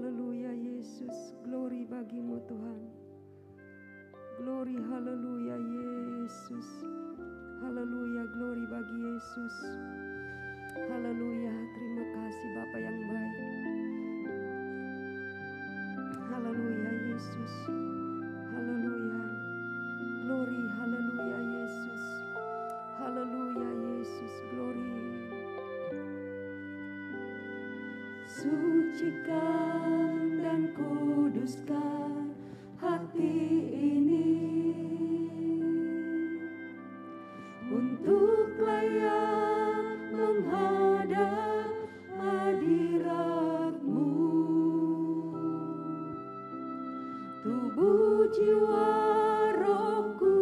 haleluya Yesus. Glory bagimu Tuhan. Glory, haleluya Yesus. Haleluya, glory bagi Yesus. Haleluya, terima kasih Bapa yang baik. Haleluya Yesus. Haleluya. Glory, haleluya Yesus. Haleluya Yesus, glory. Sucikan dan kuduskan hati ini untuk layak menghadap hadirat-Mu. Tubuh, jiwa, rohku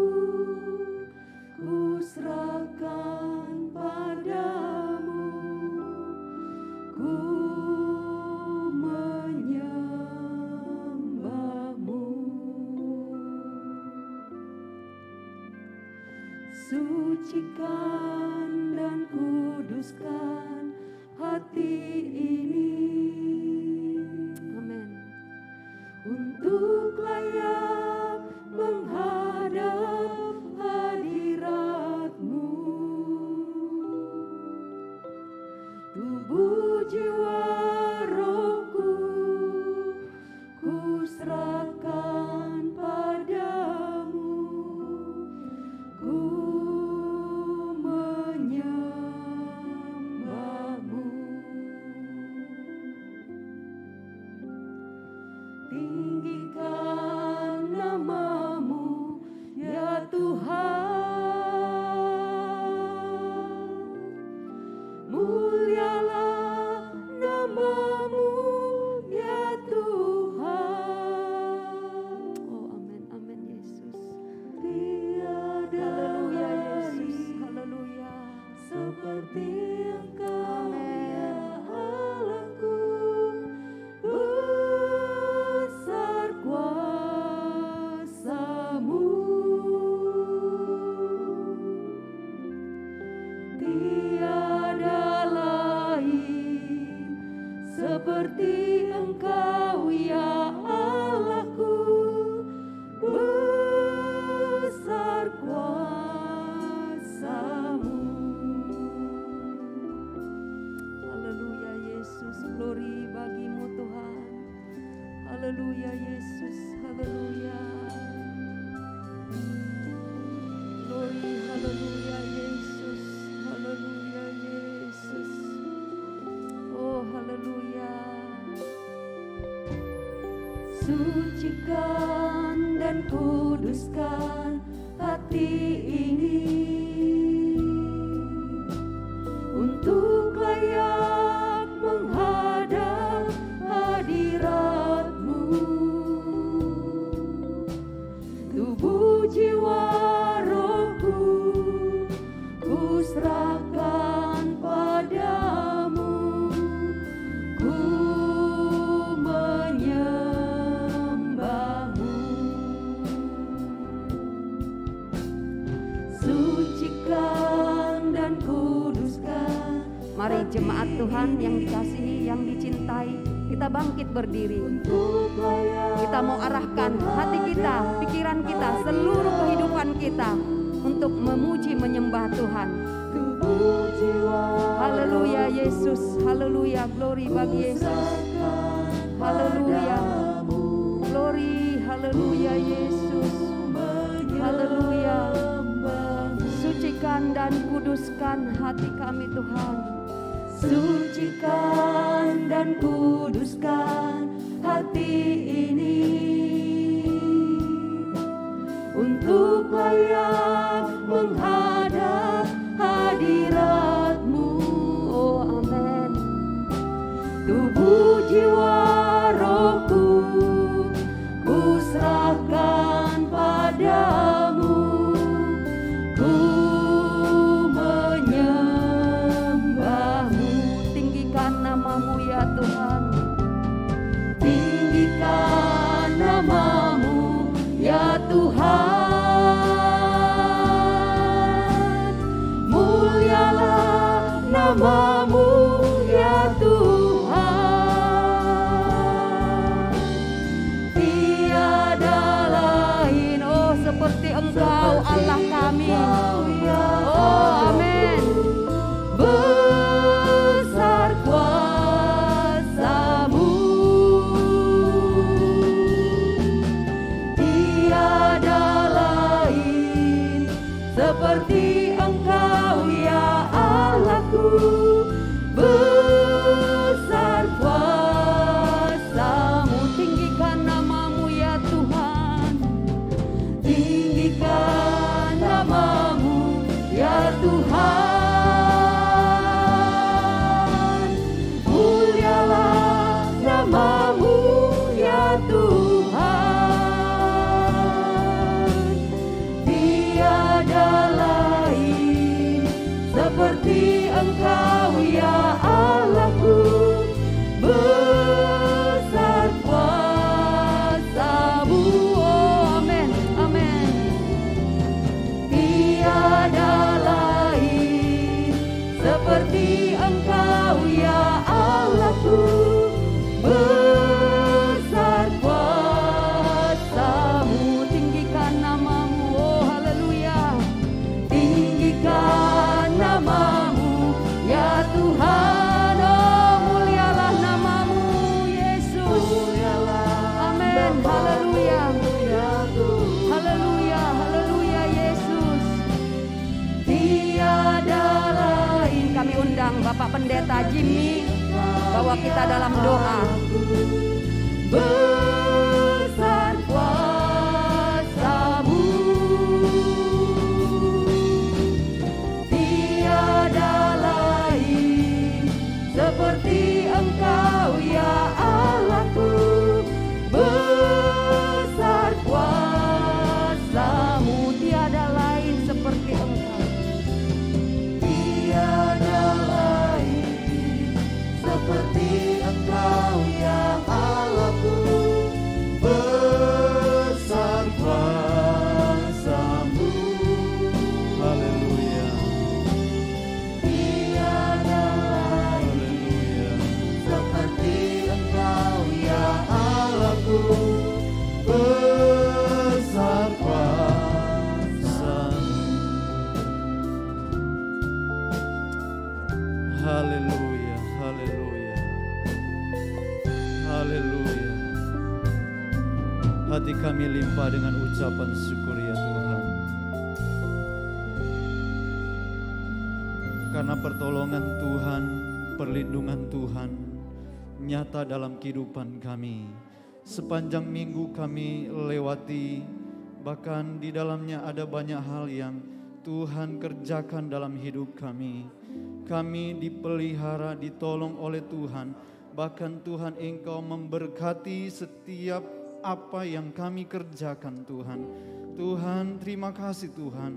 kuserahkan padamu. Ku menyembah-Mu. Sucikan dan kuduskan hati ini. Amin. Untuk layak menghadap hadirat-Mu. Tubuh, jiwa, rohku kuserahkan padamu. Ku menyembah-Mu. Tinggikan nama-Mu ya Tuhan. Mulialah nama-Mu ya Tuhan. Oh amin, amin Yesus. Tiada haleluya Yesus, haleluya. Seperti Engkau ya Allahku. Besar kuasa-Mu. Tiada lain seperti Engkau ya Allahku. Besar kuasa-Mu. Haleluya Yesus, glory bagimu Tuhan. Haleluya Yesus, haleluya. Glory, haleluya Yesus, haleluya Yesus. Oh haleluya. Sucikan dan kuduskan hati ini untuk layak menghadap hadirat-Mu. Tubuh, jiwa, rohku kuserahkan padamu. Ku menyembah-Mu. Sucikan dan kuduskan. Mari jemaat Tuhan yang dikasihi, yang dicintai, kita bangkit berdiri. Kita mau arahkan hati kita, pikiran kita, seluruh kehidupan kita untuk memuji menyembah Tuhan. Haleluya Yesus, haleluya, glory bagi Yesus. Haleluya, glory, haleluya Yesus. Haleluya. Sucikan dan kuduskan hati kami Tuhan. Sucikan dan kuduskan hati ini untuk layak menghadap hadirat-Mu. Oh amin. Tubuh, jiwa, rohku kuserahkan padamu. Ku menyembah-Mu. Tinggikan nama-Mu ya Tuhan. Tinggikan nama-Mu ya Tuhan. Mulialah nama-Mu ya Tuhan. undang Bapak Pendeta Jimmy, bawa kita dalam doa. Besar kuasa-Mu, tiada lain seperti Engkau ya Allahku. Besar kuasa-Mu, tiada lain seperti Engkau. Tiada lain seperti Engkau ya Allahku. Besar kuasa-Mu. Haleluya. Tiada lain seperti Engkau ya Allahku. Besar kuasa-Mu. Haleluya, haleluya, haleluya. Hati kami limpah dengan ucapan syukur ya Tuhan, karena pertolongan Tuhan, perlindungan Tuhan nyata dalam kehidupan kami. Sepanjang minggu kami lewati, bahkan di dalamnya ada banyak hal yang Tuhan kerjakan dalam hidup kami. Kami dipelihara, ditolong oleh Tuhan. Bahkan Tuhan Engkau memberkati setiap apa yang kami kerjakan Tuhan. Tuhan, terima kasih Tuhan.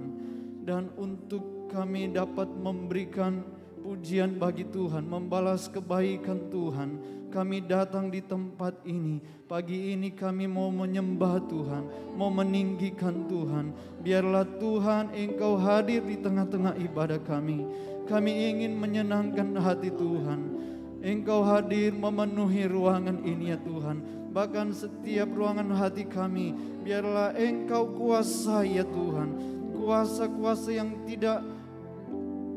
Dan untuk kami dapat memberikan pujian bagi Tuhan, membalas kebaikan Tuhan, kami datang di tempat ini. Pagi ini kami mau menyembah Tuhan, mau meninggikan Tuhan. Biarlah Tuhan Engkau hadir di tengah-tengah ibadah kami. Kami ingin menyenangkan hati Tuhan. Engkau hadir memenuhi ruangan ini ya Tuhan. Bahkan setiap ruangan hati kami, biarlah Engkau kuasai ya Tuhan. Kuasa-kuasa yang tidak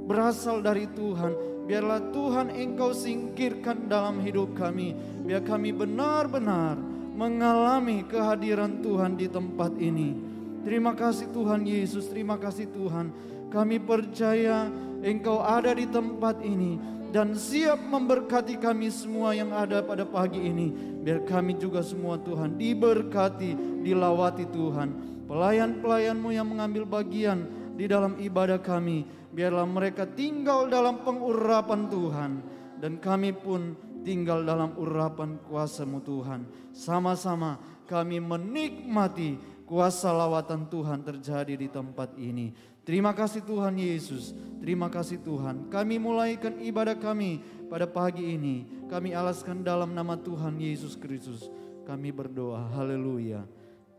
berasal dari Tuhan, biarlah Tuhan Engkau singkirkan dalam hidup kami. Biar kami benar-benar mengalami kehadiran Tuhan di tempat ini. Terima kasih Tuhan Yesus, terima kasih Tuhan. Kami percaya Engkau ada di tempat ini dan siap memberkati kami semua yang ada pada pagi ini. Biar kami juga semua Tuhan diberkati, dilawati Tuhan. Pelayan-pelayan-Mu yang mengambil bagian di dalam ibadah kami, biarlah mereka tinggal dalam pengurapan Tuhan. Dan kami pun tinggal dalam urapan kuasa-Mu Tuhan. Sama-sama kami menikmati kuasa lawatan Tuhan terjadi di tempat ini. Terima kasih Tuhan Yesus, terima kasih Tuhan. Kami mulaikan ibadah kami pada pagi ini. Kami alaskan dalam nama Tuhan Yesus Kristus. Kami berdoa, haleluya,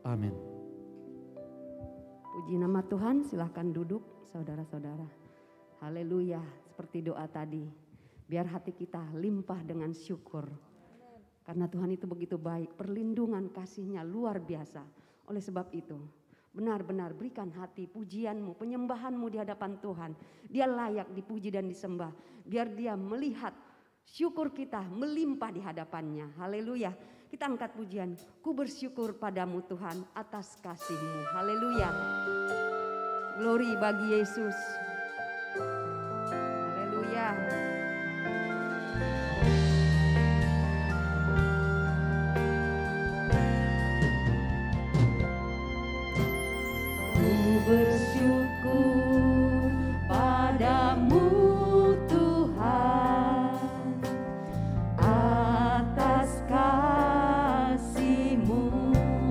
amin. Puji nama Tuhan, silahkan duduk saudara-saudara. Haleluya, seperti doa tadi. Biar hati kita limpah dengan syukur. Karena Tuhan itu begitu baik, perlindungan kasih-Nya luar biasa. Oleh sebab itu, benar-benar berikan hati pujian-Mu, penyembahan-Mu di hadapan Tuhan. Dia layak dipuji dan disembah. Biar Dia melihat syukur kita melimpah di hadapan-Nya. Haleluya. Kita angkat pujian. Ku bersyukur padamu Tuhan atas kasih-Mu. Haleluya. Glory bagi Yesus. Haleluya. Bersyukur padamu Tuhan atas kasih-Mu,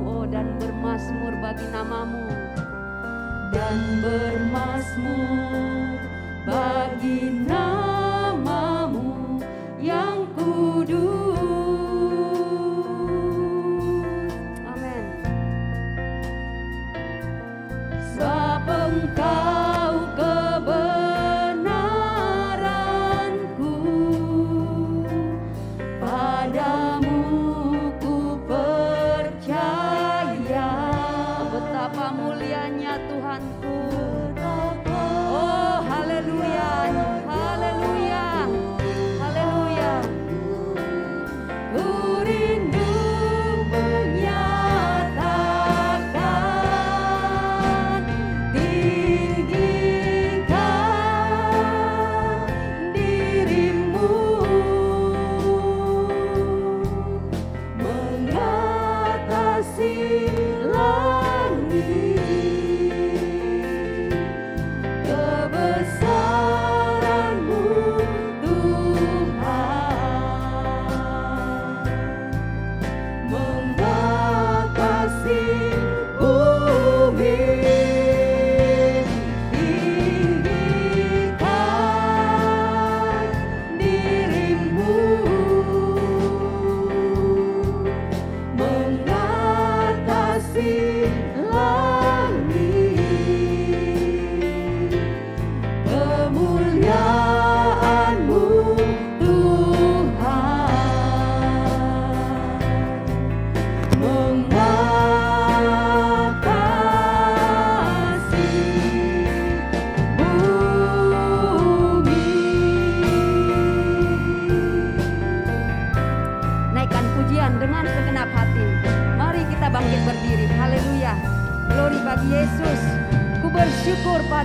oh, dan bermazmur bagi nama-Mu, dan bermazmur bagi nama-Mu.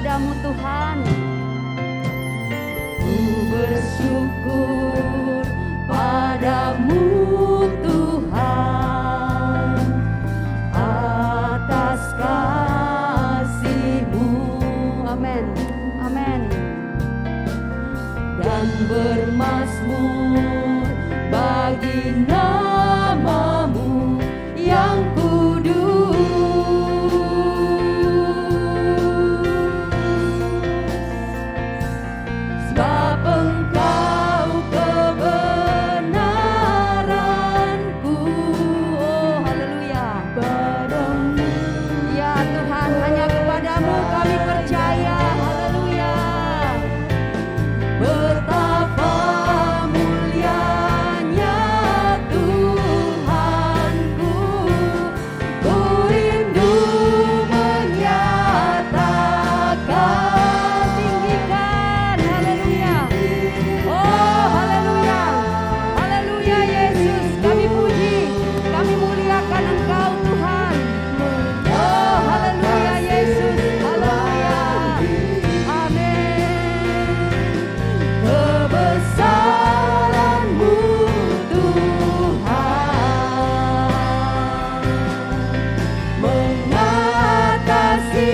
kepadamu Tuhan. Ku bersyukur padamu Tuhan atas kasih-Mu. Amin, amin. Dan bermazmur bagi nama-Mu yang kudus. Sebab Engkau kebenaranku. Oh haleluya. Padamu. Ya Tuhan, hanya kepadamu kami percaya. Haleluya. Betapa mulianya Tuhanku, ku rindu menyatakan. Tinggikan, haleluya. Oh haleluya, haleluya Yesus, kami puji, kami muliakan Engkau Tuhan. Oh haleluya Yesus, haleluya, amin. Kebesaran-Mu Tuhan mengatasi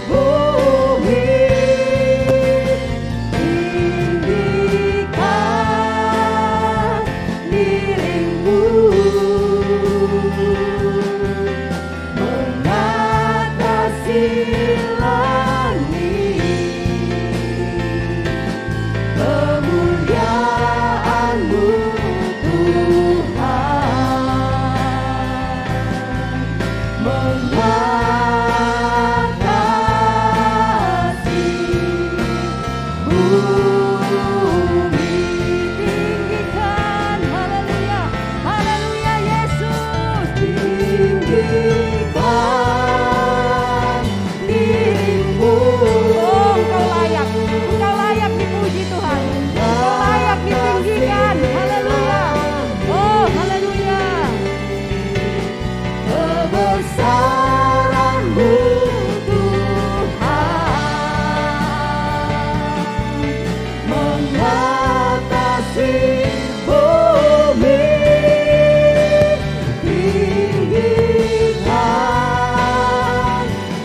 bumi. Tinggikan diri-Mu mengatasi langit. Kemuliaan-Mu Tuhan mengatasi bumi. Tinggikan, haleluya, haleluya Yesus. Tinggikan diri-Mu. Oh Engkau layak, Engkau layak dipuji Tuhan, Engkau layak ditinggikan. Haleluya. Oh haleluya. Kebesaran-Mu Tuhan mengatasi bumi. Tinggikan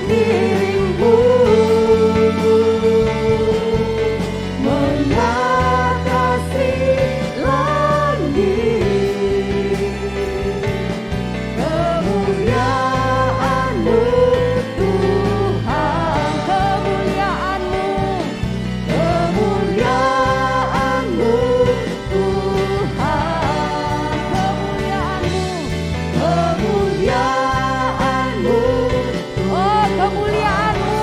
diri-Mu mengatasi langit. Kemuliaan-Mu Tuhan, kemuliaan-Mu, kemuliaan-Mu Tuhan, kemuliaan-Mu, kemuliaan-Mu, oh kemuliaan-Mu,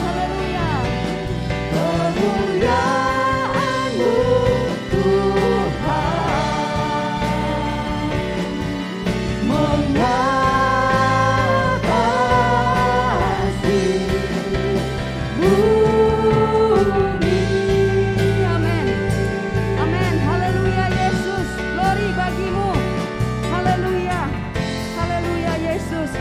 haleluya. Kemuliaan-Mu Tuhan mengatasi bumi. Amin, amin, haleluya Yesus, glory bagi-Mu. Haleluya, haleluya Yesus.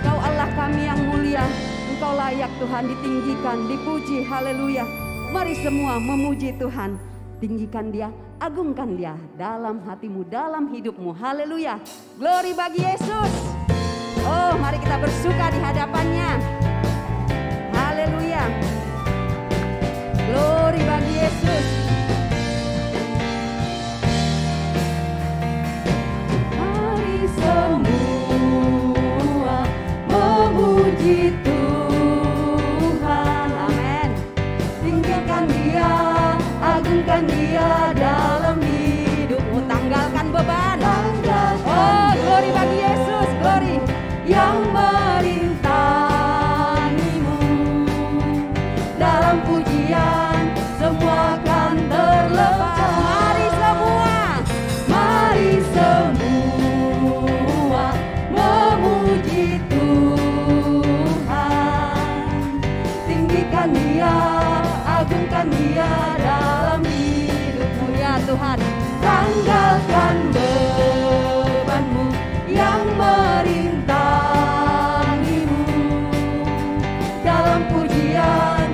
Engkau Allah kami yang mulia, Engkau layak Tuhan ditinggikan, dipuji, haleluya. Mari semua memuji Tuhan, tinggikan Dia, agungkan Dia dalam hatimu, dalam hidupmu, haleluya. Glory bagi Yesus. Oh mari kita bersuka di hadapannya. Haleluya. Glory bagi Yesus. Mari semua memuji Tuhan. Amin. Tinggikan Dia, agungkan Dia dalam hidupmu. Tanggalkan beban. Oh glory bagi Yesus, glory. Yang merintangimu dalam pujian semua akan terlepas. Mari semua memuji Tuhan. Tinggikan Dia, agungkan Dia dalam hidupmu ya Tuhan. Tanggalkan bebanmu yang merintangimu dalam pujian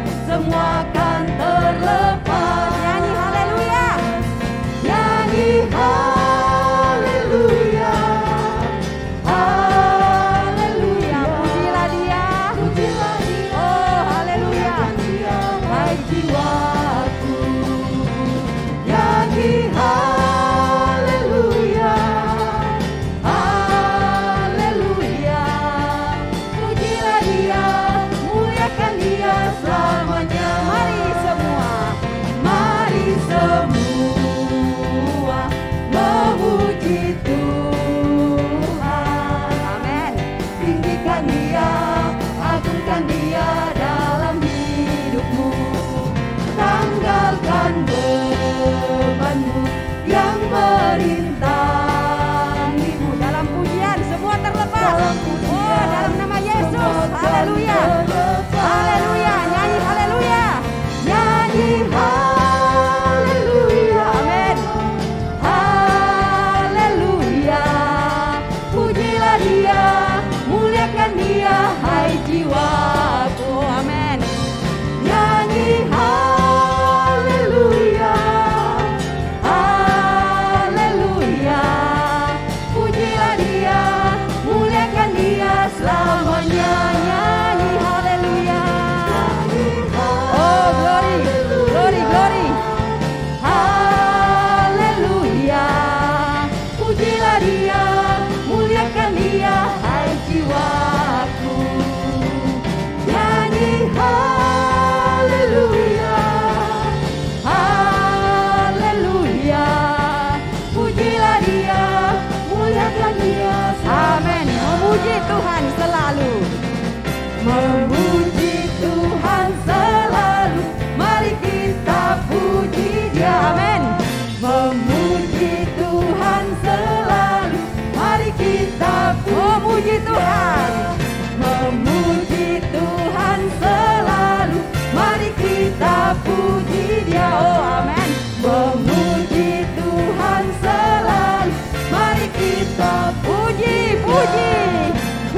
Tuhan, memuji Tuhan selalu. Mari kita puji Dia, oh amin. Memuji Tuhan selalu. Mari kita puji, puji,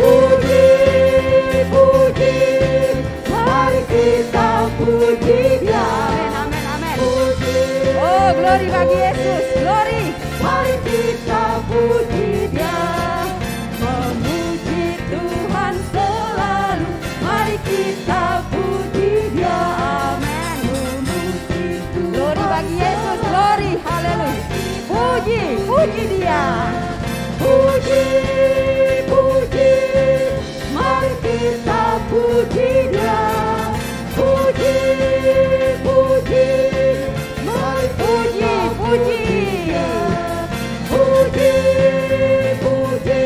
puji, puji. Mari kita puji Dia. Amin, amin, amin. Oh, glory bagi Yesus, glory. Mari kita puji Dia. Memuji Tuhan selalu. Mari kita puji Dia. Amin. Glory bagi Yesus, glory, haleluya. Puji, puji Dia. Puji, puji. Mari kita puji Dia. Puji, puji. Mari puji, puji. Puji, puji.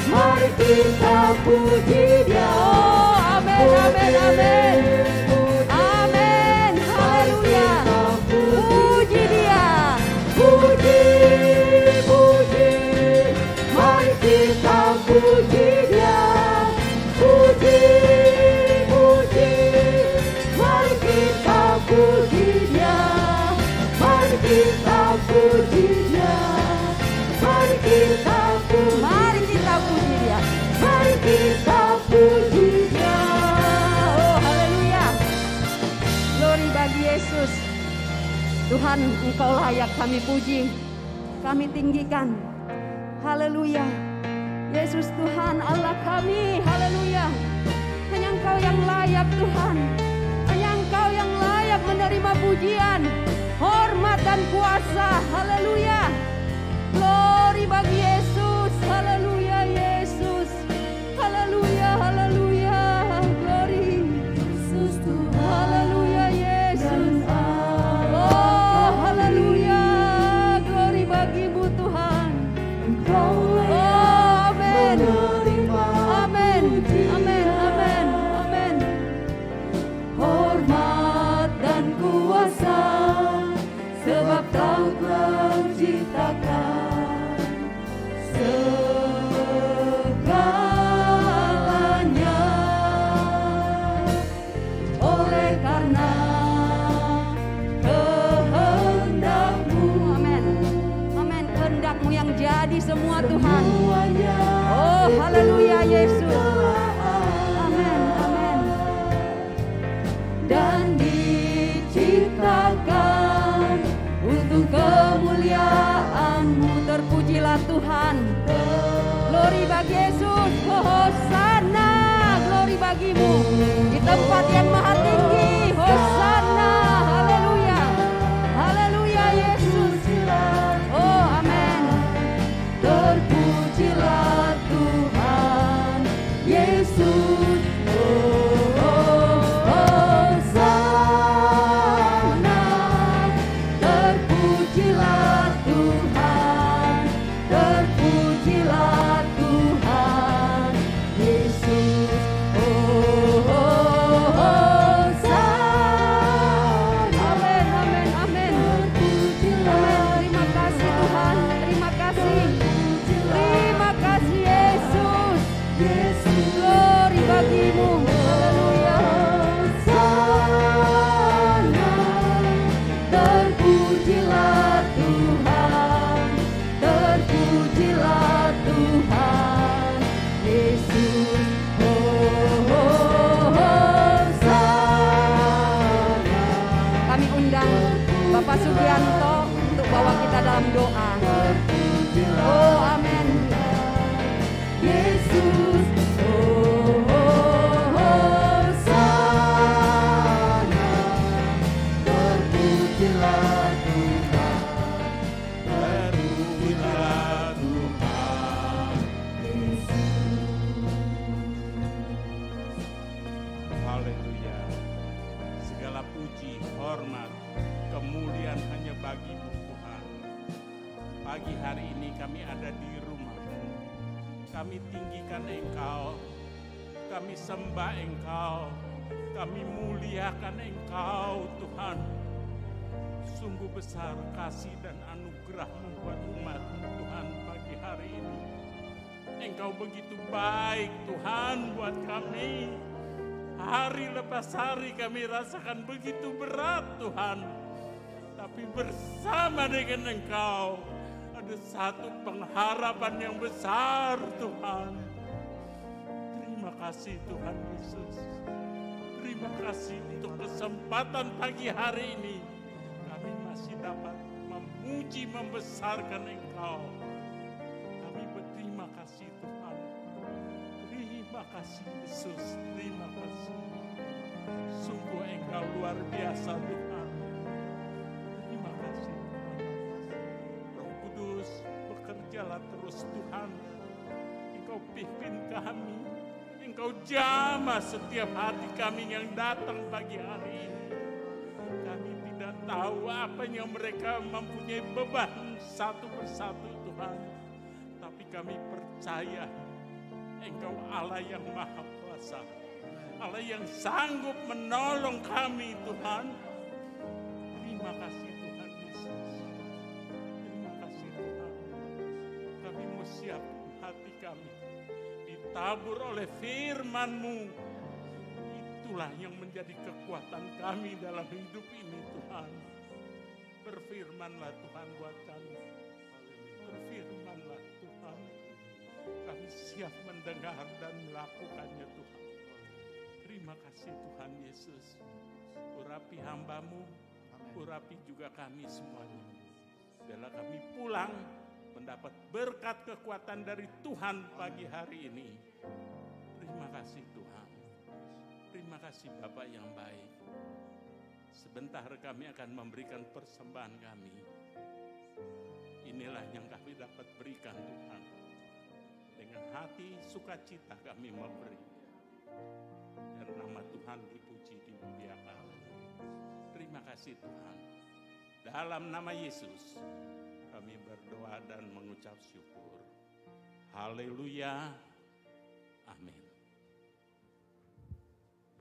Mari kita puji Dia. Oh, amin, amin, amin. Amin, haleluya. Puji Dia. Puji, puji. Mari kita puji Dia. Puji, puji. Mari kita puji Dia. Mari kita puji Dia. Mari kita puji. Mari kita puji Dia. Mari kita puji Dia. Oh, haleluya. Glory bagi Yesus. Tuhan, Engkau layak kami puji, kami tinggikan. Haleluya. Yesus Tuhan Allah kami, haleluya. Hanya Engkau yang layak Tuhan. Hanya Engkau yang layak menerima pujian, hormat dan kuasa. Haleluya. Glory bagi Yesus. Haleluya Yesus. Haleluya, haleluya. Glory. Yesus Tuhan. Haleluya Yesus. Oh, haleluya. Glory bagimu Tuhan. Engkau layak menerima. Amin. Amin. Amin. Amin. Hormat dan kuasa, sebab Kau telah menciptakan segalanya. Oleh karena kehendak-Mu, amin, amin, kehendak-Mu yang jadi semua Tuhan. Oh, haleluya Yesus. Amin, amin. Dan diciptakan untuk kemuliaan-Mu. Terpujilah Tuhan. Glory bagi Yesus. Hosana. Glory bagimu di tempat yang maha tinggi. Hosana. Haleluya. Haleluya Yesus. Oh amin. Terpujilah Tuhan Yesus. Bapak Sugianto untuk bawa kita dalam doa. Oh amin. Yesus. Oh, Hosana. Terpujilah Tuhan. Terpujilah Tuhan. Haleluya. Segala puji, hormat, kemuliaan hanya bagi-Mu Tuhan. Pagi hari ini kami ada di rumah-Mu. Kami tinggikan Engkau, kami sembah Engkau, kami muliakan Engkau Tuhan. Sungguh besar kasih dan anugerah-Mu buat umat Tuhan pagi hari ini. Engkau begitu baik Tuhan buat kami. Hari lepas hari kami rasakan begitu berat Tuhan. Tapi bersama dengan Engkau ada satu pengharapan yang besar Tuhan. Terima kasih Tuhan Yesus. Terima kasih untuk kesempatan pagi hari ini. Kami masih dapat memuji, membesarkan Engkau. Kami berterima kasih Tuhan. Terima kasih Yesus. Terima kasih. Sungguh Engkau luar biasa Tuhan. Terima kasih Tuhan. Roh Kudus, bekerjalah terus Tuhan. Engkau pimpin kami. Engkau jamah setiap hati kami yang datang pagi hari ini. Kami tidak tahu apa yang mereka mempunyai beban satu persatu Tuhan. Tapi kami percaya Engkau Allah yang Maha Kuasa. Allah yang sanggup menolong kami Tuhan. Terima kasih Tuhan Yesus. Terima kasih Tuhan. Kami mau siapkan hati kami. Ditabur oleh firman-Mu. Itulah yang menjadi kekuatan kami dalam hidup ini Tuhan. Berfirmanlah Tuhan buat kami. Berfirmanlah Tuhan. Kami siap mendengar dan melakukannya Tuhan. Terima kasih Tuhan Yesus. Urapi hamba-Mu, urapi juga kami semuanya. Bila kami pulang, mendapat berkat kekuatan dari Tuhan pagi hari ini. Terima kasih Tuhan. Terima kasih Bapak yang baik. Sebentar kami akan memberikan persembahan kami. Inilah yang kami dapat berikan Tuhan. Dengan hati sukacita kami memberi. Dan nama Tuhan dipuji, dimuliakan. Terima kasih Tuhan. Dalam nama Yesus kami berdoa dan mengucap syukur. Haleluya. Amin.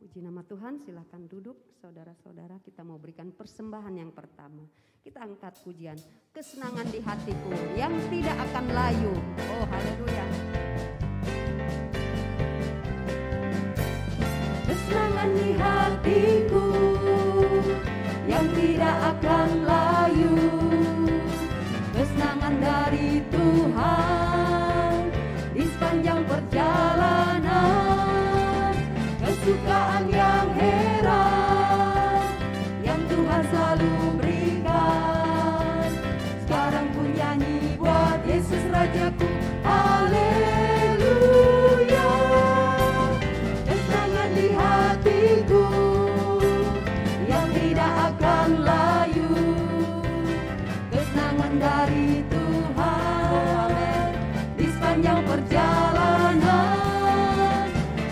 Puji nama Tuhan, silakan duduk saudara-saudara. Kita mau berikan persembahan yang pertama. Kita angkat pujian, kesenangan di hatiku yang tidak akan layu. Oh haleluya. Kesenangan di hatiku yang tidak akan layu. Kesenangan dari Tuhan di sepanjang perjalanan. Kesukaan yang heran yang Tuhan selalu berikan. Sekarang ku nyanyi buat Yesus Rajaku. Haleluya. Kesenangan di hatiku yang tidak akan layu. Kesenangan dari Tuhan di sepanjang perjalanan.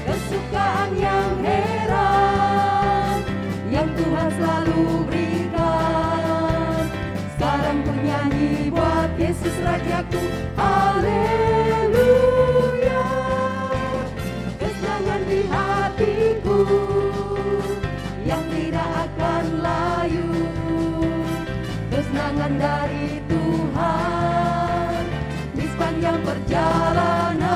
Kesukaan yang heran yang Tuhan selalu berikan. Sekarang ku nyanyi buat Yesus Rajaku. Haleluya. Kesenangan di hatiku yang tidak akan layu. Kesenangan dari Tuhan di sepanjang perjalanan.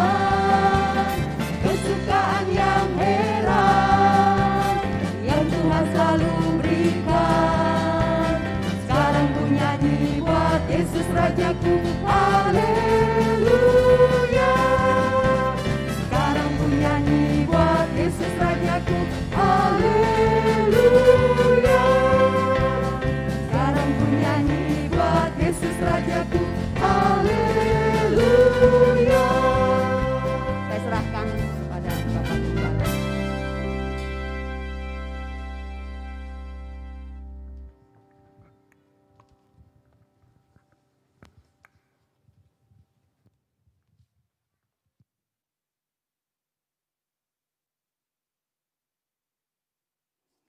Kesukaan yang heran yang Tuhan selalu berikan. Sekarang ku nyanyi buat Yesus Rajaku. Haleluya. Sekarang ku nyanyi buat Yesus Rajaku. Haleluya. Sekarang ku nyanyi buat Yesus Rajaku. Haleluya. Saya serahkan kepada Bapak Gembala.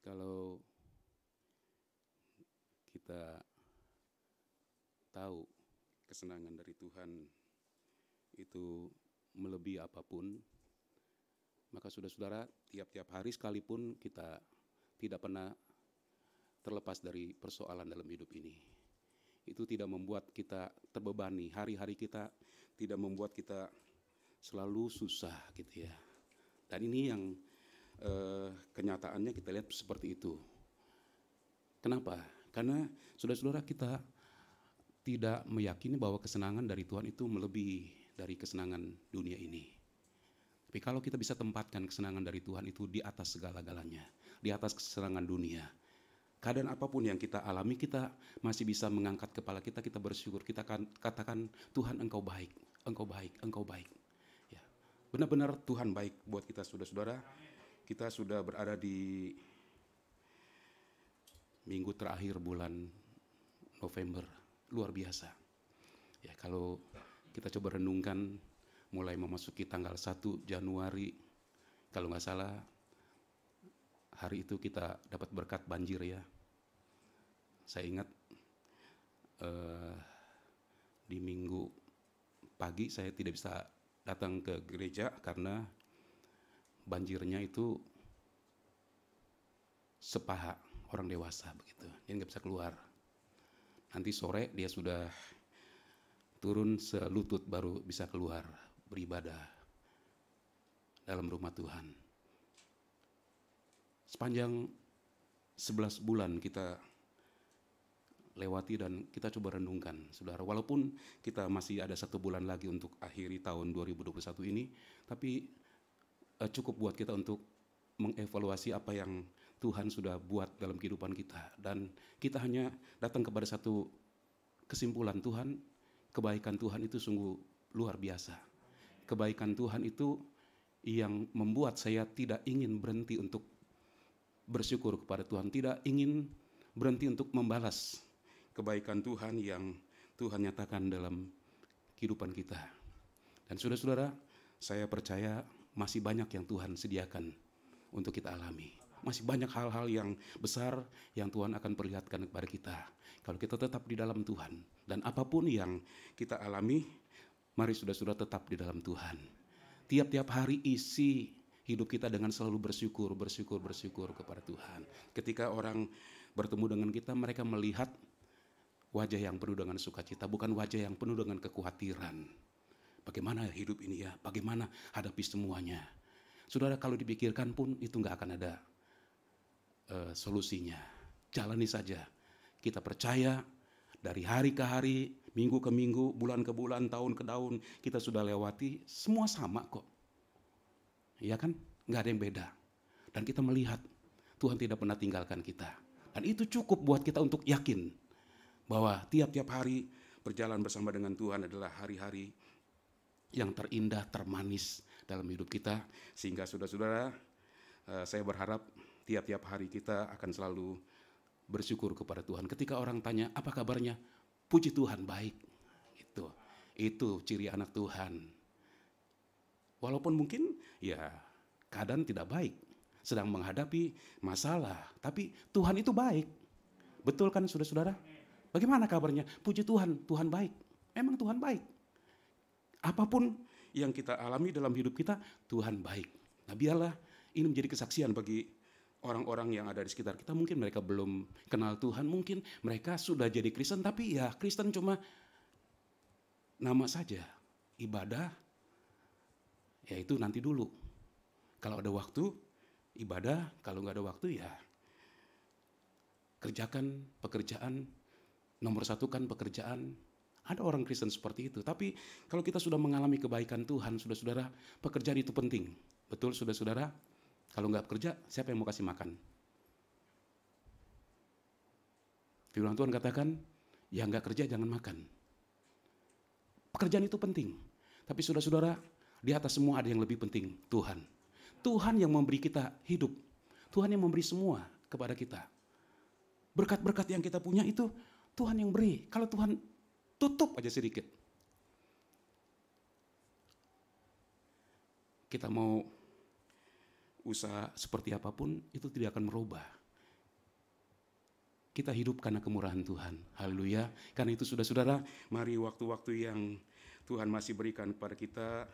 Kalau kita tahu kesenangan dari Tuhan itu melebihi apapun, maka saudara-saudara tiap-tiap hari sekalipun kita tidak pernah terlepas dari persoalan dalam hidup ini. Itu tidak membuat kita terbebani, hari-hari kita tidak membuat kita selalu susah gitu ya. Dan ini yang kenyataannya kita lihat seperti itu. Kenapa? Karena saudara-saudara, kita tidak meyakini bahwa kesenangan dari Tuhan itu melebihi dari kesenangan dunia ini. Tapi kalau kita bisa tempatkan kesenangan dari Tuhan itu di atas segala-galanya, di atas kesenangan dunia, keadaan apapun yang kita alami, kita masih bisa mengangkat kepala kita, kita bersyukur, kita katakan, Tuhan Engkau baik, Engkau baik, Engkau baik. Ya, benar-benar Tuhan baik buat kita, saudara-saudara. Kita sudah berada di minggu terakhir bulan November, luar biasa. Ya, kalau kita coba renungkan mulai memasuki tanggal 1 Januari, kalau nggak salah hari itu kita dapat berkat banjir ya. Saya ingat di minggu pagi saya tidak bisa datang ke gereja karena banjirnya itu sepaha orang dewasa begitu, dia nggak bisa keluar. Nanti sore dia sudah turun selutut baru bisa keluar beribadah dalam rumah Tuhan. Sepanjang 11 bulan kita lewati dan kita coba renungkan, saudara. Walaupun kita masih ada 1 bulan lagi untuk akhiri tahun 2021 ini, tapi cukup buat kita untuk mengevaluasi apa yang Tuhan sudah buat dalam kehidupan kita. Dan kita hanya datang kepada satu kesimpulan, Tuhan, kebaikan Tuhan itu sungguh luar biasa. Kebaikan Tuhan itu yang membuat saya tidak ingin berhenti untuk bersyukur kepada Tuhan, tidak ingin berhenti untuk membalas kebaikan Tuhan yang Tuhan nyatakan dalam kehidupan kita. Dan saudara-saudara, saya percaya masih banyak yang Tuhan sediakan untuk kita alami. Masih banyak hal-hal yang besar yang Tuhan akan perlihatkan kepada kita kalau kita tetap di dalam Tuhan. Dan apapun yang kita alami, mari saudara-saudara tetap di dalam Tuhan. Tiap-tiap hari isi hidup kita dengan selalu bersyukur kepada Tuhan. Ketika orang bertemu dengan kita, mereka melihat wajah yang penuh dengan sukacita, bukan wajah yang penuh dengan kekhawatiran. Bagaimana hidup ini ya, bagaimana hadapi semuanya. Saudara, kalau dipikirkan pun itu nggak akan ada solusinya. Jalani saja. Kita percaya dari hari ke hari, minggu ke minggu, bulan ke bulan, tahun ke tahun, kita sudah lewati, semua sama kok. Iya kan? Nggak ada yang beda. Dan kita melihat Tuhan tidak pernah tinggalkan kita. Dan itu cukup buat kita untuk yakin bahwa tiap-tiap hari berjalan bersama dengan Tuhan adalah hari-hari yang terindah, termanis dalam hidup kita. Sehingga saudara-saudara, saya berharap tiap-tiap hari kita akan selalu bersyukur kepada Tuhan. Ketika orang tanya, apa kabarnya? Puji Tuhan, baik. Itu ciri anak Tuhan. Walaupun mungkin ya keadaan tidak baik, sedang menghadapi masalah, tapi Tuhan itu baik. Betul kan saudara-saudara? Bagaimana kabarnya? Puji Tuhan, Tuhan baik. Memang Tuhan baik. Apapun yang kita alami dalam hidup kita, Tuhan baik. Nah, biarlah ini menjadi kesaksian bagi orang-orang yang ada di sekitar kita. Mungkin mereka belum kenal Tuhan, mungkin mereka sudah jadi Kristen, tapi ya Kristen cuma nama saja. Ibadah, ya itu nanti dulu. Kalau ada waktu, ibadah. Kalau nggak ada waktu, ya kerjakan pekerjaan, nomor satu kan pekerjaan. Ada orang Kristen seperti itu. Tapi kalau kita sudah mengalami kebaikan Tuhan, saudara-saudara, pekerjaan itu penting. Betul saudara-saudara? Kalau nggak bekerja, siapa yang mau kasih makan? Firman Tuhan katakan, yang nggak kerja jangan makan. Pekerjaan itu penting. Tapi saudara-saudara, di atas semua ada yang lebih penting, Tuhan. Tuhan yang memberi kita hidup. Tuhan yang memberi semua kepada kita. Berkat-berkat yang kita punya itu Tuhan yang beri. Kalau Tuhan tutup aja sedikit, kita mau usaha seperti apapun, itu tidak akan merubah. Kita hidup karena kemurahan Tuhan. Haleluya. Karena itu saudara-saudara, mari waktu-waktu yang Tuhan masih berikan kepada kita,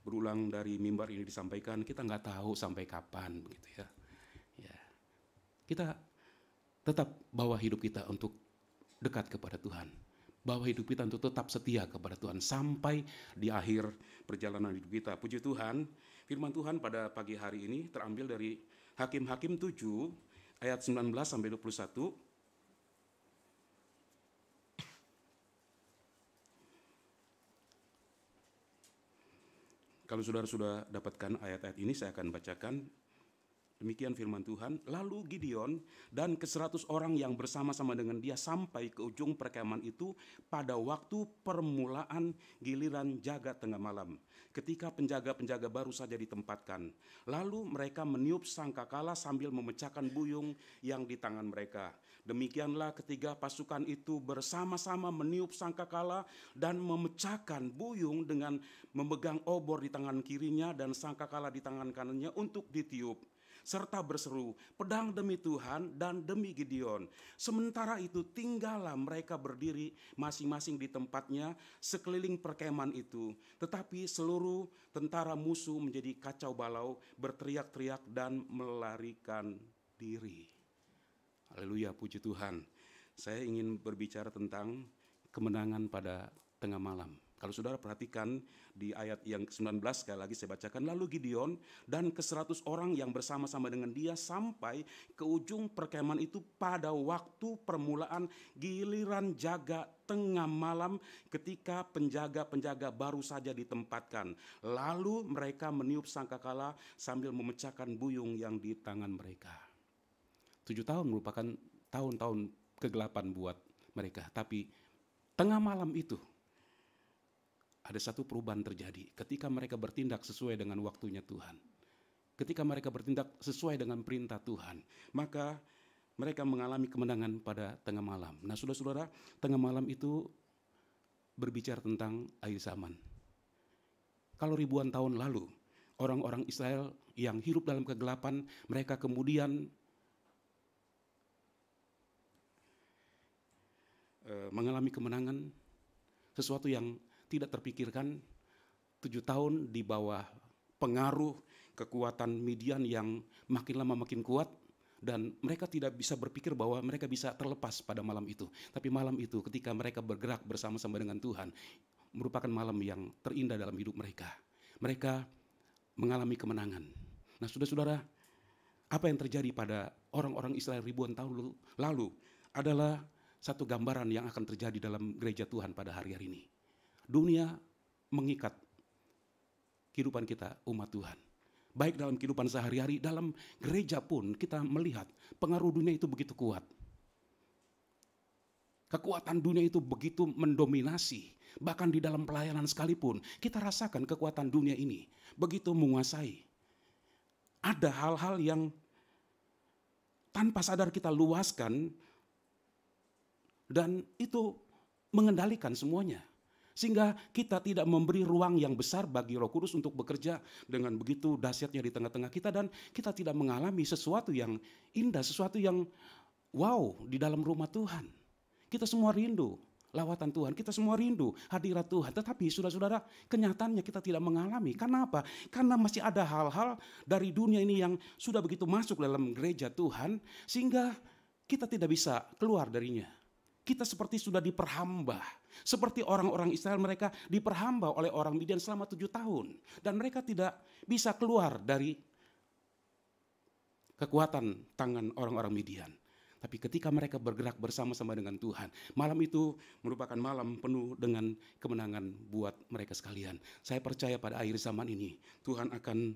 berulang dari mimbar ini disampaikan, kita nggak tahu sampai kapan begitu ya. Kita tetap bawa hidup kita untuk dekat kepada Tuhan. bahwa hidup kita untuk tetap setia kepada Tuhan sampai di akhir perjalanan hidup kita. Puji Tuhan, firman Tuhan pada pagi hari ini terambil dari Hakim-Hakim 7 ayat 19 sampai 21. Kalau saudara sudah dapatkan ayat-ayat ini, saya akan bacakan. Demikian firman Tuhan. Lalu Gideon dan ke-100 orang yang bersama-sama dengan dia sampai ke ujung perkemahan itu pada waktu permulaan giliran jaga tengah malam, ketika penjaga-penjaga baru saja ditempatkan. Lalu mereka meniup sangkakala sambil memecahkan buyung yang di tangan mereka. Demikianlah ketiga pasukan itu bersama-sama meniup sangkakala dan memecahkan buyung dengan memegang obor di tangan kirinya dan sangkakala di tangan kanannya untuk ditiup, serta berseru, pedang demi Tuhan dan demi Gideon. Sementara itu tinggallah mereka berdiri masing-masing di tempatnya sekeliling perkemahan itu. Tetapi seluruh tentara musuh menjadi kacau balau, berteriak-teriak dan melarikan diri. Haleluya, puji Tuhan. Saya ingin berbicara tentang kemenangan pada tengah malam. Kalau saudara perhatikan di ayat yang ke-19, sekali lagi saya bacakan. Lalu Gideon dan ke-100 orang yang bersama-sama dengan dia sampai ke ujung perkemahan itu pada waktu permulaan giliran jaga tengah malam, ketika penjaga-penjaga baru saja ditempatkan. Lalu mereka meniup sangkakala sambil memecahkan buyung yang di tangan mereka. 7 tahun merupakan tahun-tahun kegelapan buat mereka. Tapi tengah malam itu ada satu perubahan terjadi ketika mereka bertindak sesuai dengan waktunya Tuhan. Ketika mereka bertindak sesuai dengan perintah Tuhan, maka mereka mengalami kemenangan pada tengah malam. Nah, saudara-saudara, tengah malam itu berbicara tentang akhir zaman. Kalau ribuan tahun lalu, orang-orang Israel yang hidup dalam kegelapan, mereka kemudian mengalami kemenangan, sesuatu yang tidak terpikirkan. 7 tahun di bawah pengaruh kekuatan Midian yang makin lama makin kuat, dan mereka tidak bisa berpikir bahwa mereka bisa terlepas pada malam itu. Tapi malam itu ketika mereka bergerak bersama-sama dengan Tuhan, merupakan malam yang terindah dalam hidup mereka. Mereka mengalami kemenangan. Nah, saudara-saudara, apa yang terjadi pada orang-orang Israel ribuan tahun lalu adalah satu gambaran yang akan terjadi dalam gereja Tuhan pada hari-hari ini. Dunia mengikat kehidupan kita, umat Tuhan. Baik dalam kehidupan sehari-hari, dalam gereja pun kita melihat pengaruh dunia itu begitu kuat. Kekuatan dunia itu begitu mendominasi. Bahkan di dalam pelayanan sekalipun, kita rasakan kekuatan dunia ini begitu menguasai. Ada hal-hal yang tanpa sadar kita luaskan, dan itu mengendalikan semuanya. Sehingga kita tidak memberi ruang yang besar bagi Roh Kudus untuk bekerja dengan begitu dahsyatnya di tengah-tengah kita, dan kita tidak mengalami sesuatu yang indah, sesuatu yang wow di dalam rumah Tuhan. Kita semua rindu lawatan Tuhan, kita semua rindu hadirat Tuhan. Tetapi saudara-saudara, kenyataannya kita tidak mengalami. Karena apa? Karena masih ada hal-hal dari dunia ini yang sudah begitu masuk dalam gereja Tuhan, sehingga kita tidak bisa keluar darinya. Kita seperti sudah diperhamba. Seperti orang-orang Israel, mereka diperhamba oleh orang Midian selama 7 tahun. Dan mereka tidak bisa keluar dari kekuatan tangan orang-orang Midian. Tapi ketika mereka bergerak bersama-sama dengan Tuhan, malam itu merupakan malam penuh dengan kemenangan buat mereka sekalian. Saya percaya pada akhir zaman ini, Tuhan akan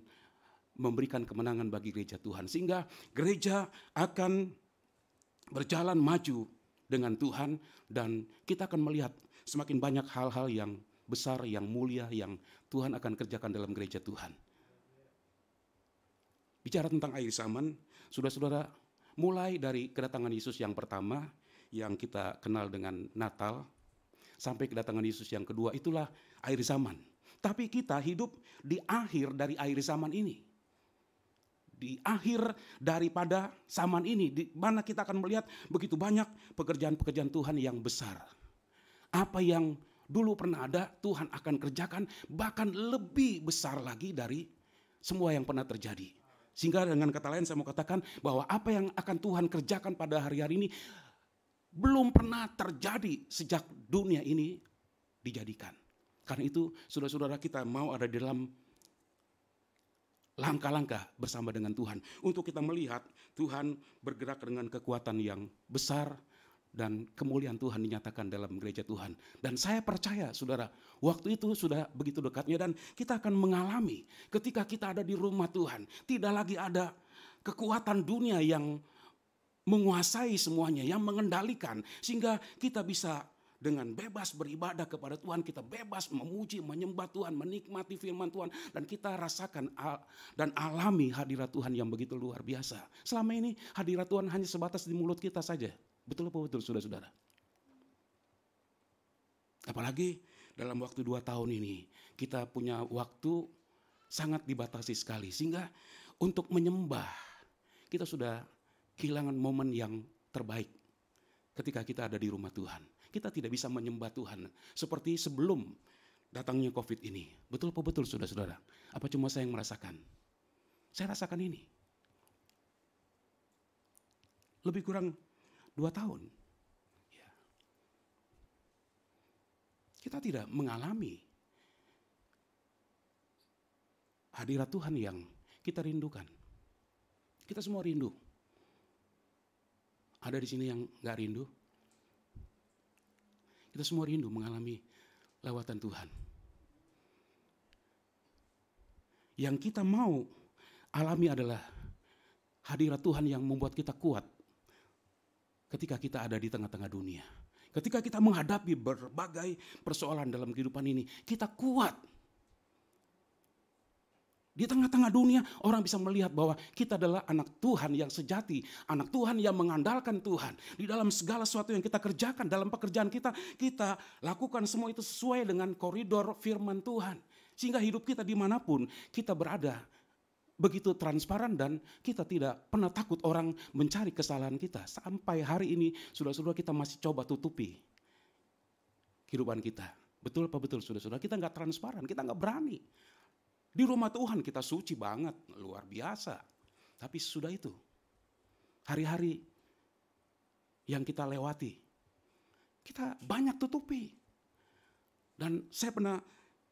memberikan kemenangan bagi gereja Tuhan. Sehingga gereja akan berjalan maju dengan Tuhan, dan kita akan melihat semakin banyak hal-hal yang besar, yang mulia, yang Tuhan akan kerjakan dalam gereja Tuhan. Bicara tentang akhir zaman, saudara-saudara, mulai dari kedatangan Yesus yang pertama, yang kita kenal dengan Natal, sampai kedatangan Yesus yang kedua, itulah akhir zaman. Tapi kita hidup di akhir dari akhir zaman ini. Di akhir daripada zaman ini, di mana kita akan melihat begitu banyak pekerjaan-pekerjaan Tuhan yang besar. Apa yang dulu pernah ada, Tuhan akan kerjakan bahkan lebih besar lagi dari semua yang pernah terjadi. Sehingga dengan kata lain saya mau katakan bahwa apa yang akan Tuhan kerjakan pada hari-hari ini belum pernah terjadi sejak dunia ini dijadikan. Karena itu saudara-saudara kita mau ada di dalam langkah-langkah bersama dengan Tuhan. Untuk kita melihat Tuhan bergerak dengan kekuatan yang besar dan kemuliaan Tuhan dinyatakan dalam gereja Tuhan. Dan saya percaya saudara, waktu itu sudah begitu dekatnya dan kita akan mengalami ketika kita ada di rumah Tuhan. Tidak lagi ada kekuatan dunia yang menguasai semuanya, yang mengendalikan. Sehingga kita bisa dengan bebas beribadah kepada Tuhan, kita bebas memuji, menyembah Tuhan, menikmati firman Tuhan. Dan kita rasakan dan alami hadirat Tuhan yang begitu luar biasa. Selama ini hadirat Tuhan hanya sebatas di mulut kita saja. Betul apa betul saudara-saudara? Apalagi dalam waktu 2 tahun ini, kita punya waktu sangat dibatasi sekali. Sehingga untuk menyembah, kita sudah kehilangan momen yang terbaik ketika kita ada di rumah Tuhan. Kita tidak bisa menyembah Tuhan seperti sebelum datangnya COVID ini. Betul apa betul saudara-saudara? Apa cuma saya yang merasakan? Saya rasakan ini. Lebih kurang 2 tahun. Ya. Kita tidak mengalami hadirat Tuhan yang kita rindukan. Kita semua rindu. Ada di sini yang gak rindu? Kita semua rindu mengalami lawatan Tuhan. Yang kita mau alami adalah hadirat Tuhan yang membuat kita kuat ketika kita ada di tengah-tengah dunia. Ketika kita menghadapi berbagai persoalan dalam kehidupan ini, kita kuat. Di tengah-tengah dunia orang bisa melihat bahwa kita adalah anak Tuhan yang sejati. Anak Tuhan yang mengandalkan Tuhan. Di dalam segala sesuatu yang kita kerjakan, dalam pekerjaan kita, kita lakukan semua itu sesuai dengan koridor firman Tuhan. Sehingga hidup kita dimanapun kita berada begitu transparan dan kita tidak pernah takut orang mencari kesalahan kita. Sampai hari ini saudara-saudara kita masih coba tutupi kehidupan kita. Betul apa betul saudara-saudara? Kita nggak transparan, kita nggak berani. Di rumah Tuhan kita suci banget, luar biasa. Tapi sudah itu, hari-hari yang kita lewati, kita banyak tutupi. Dan saya pernah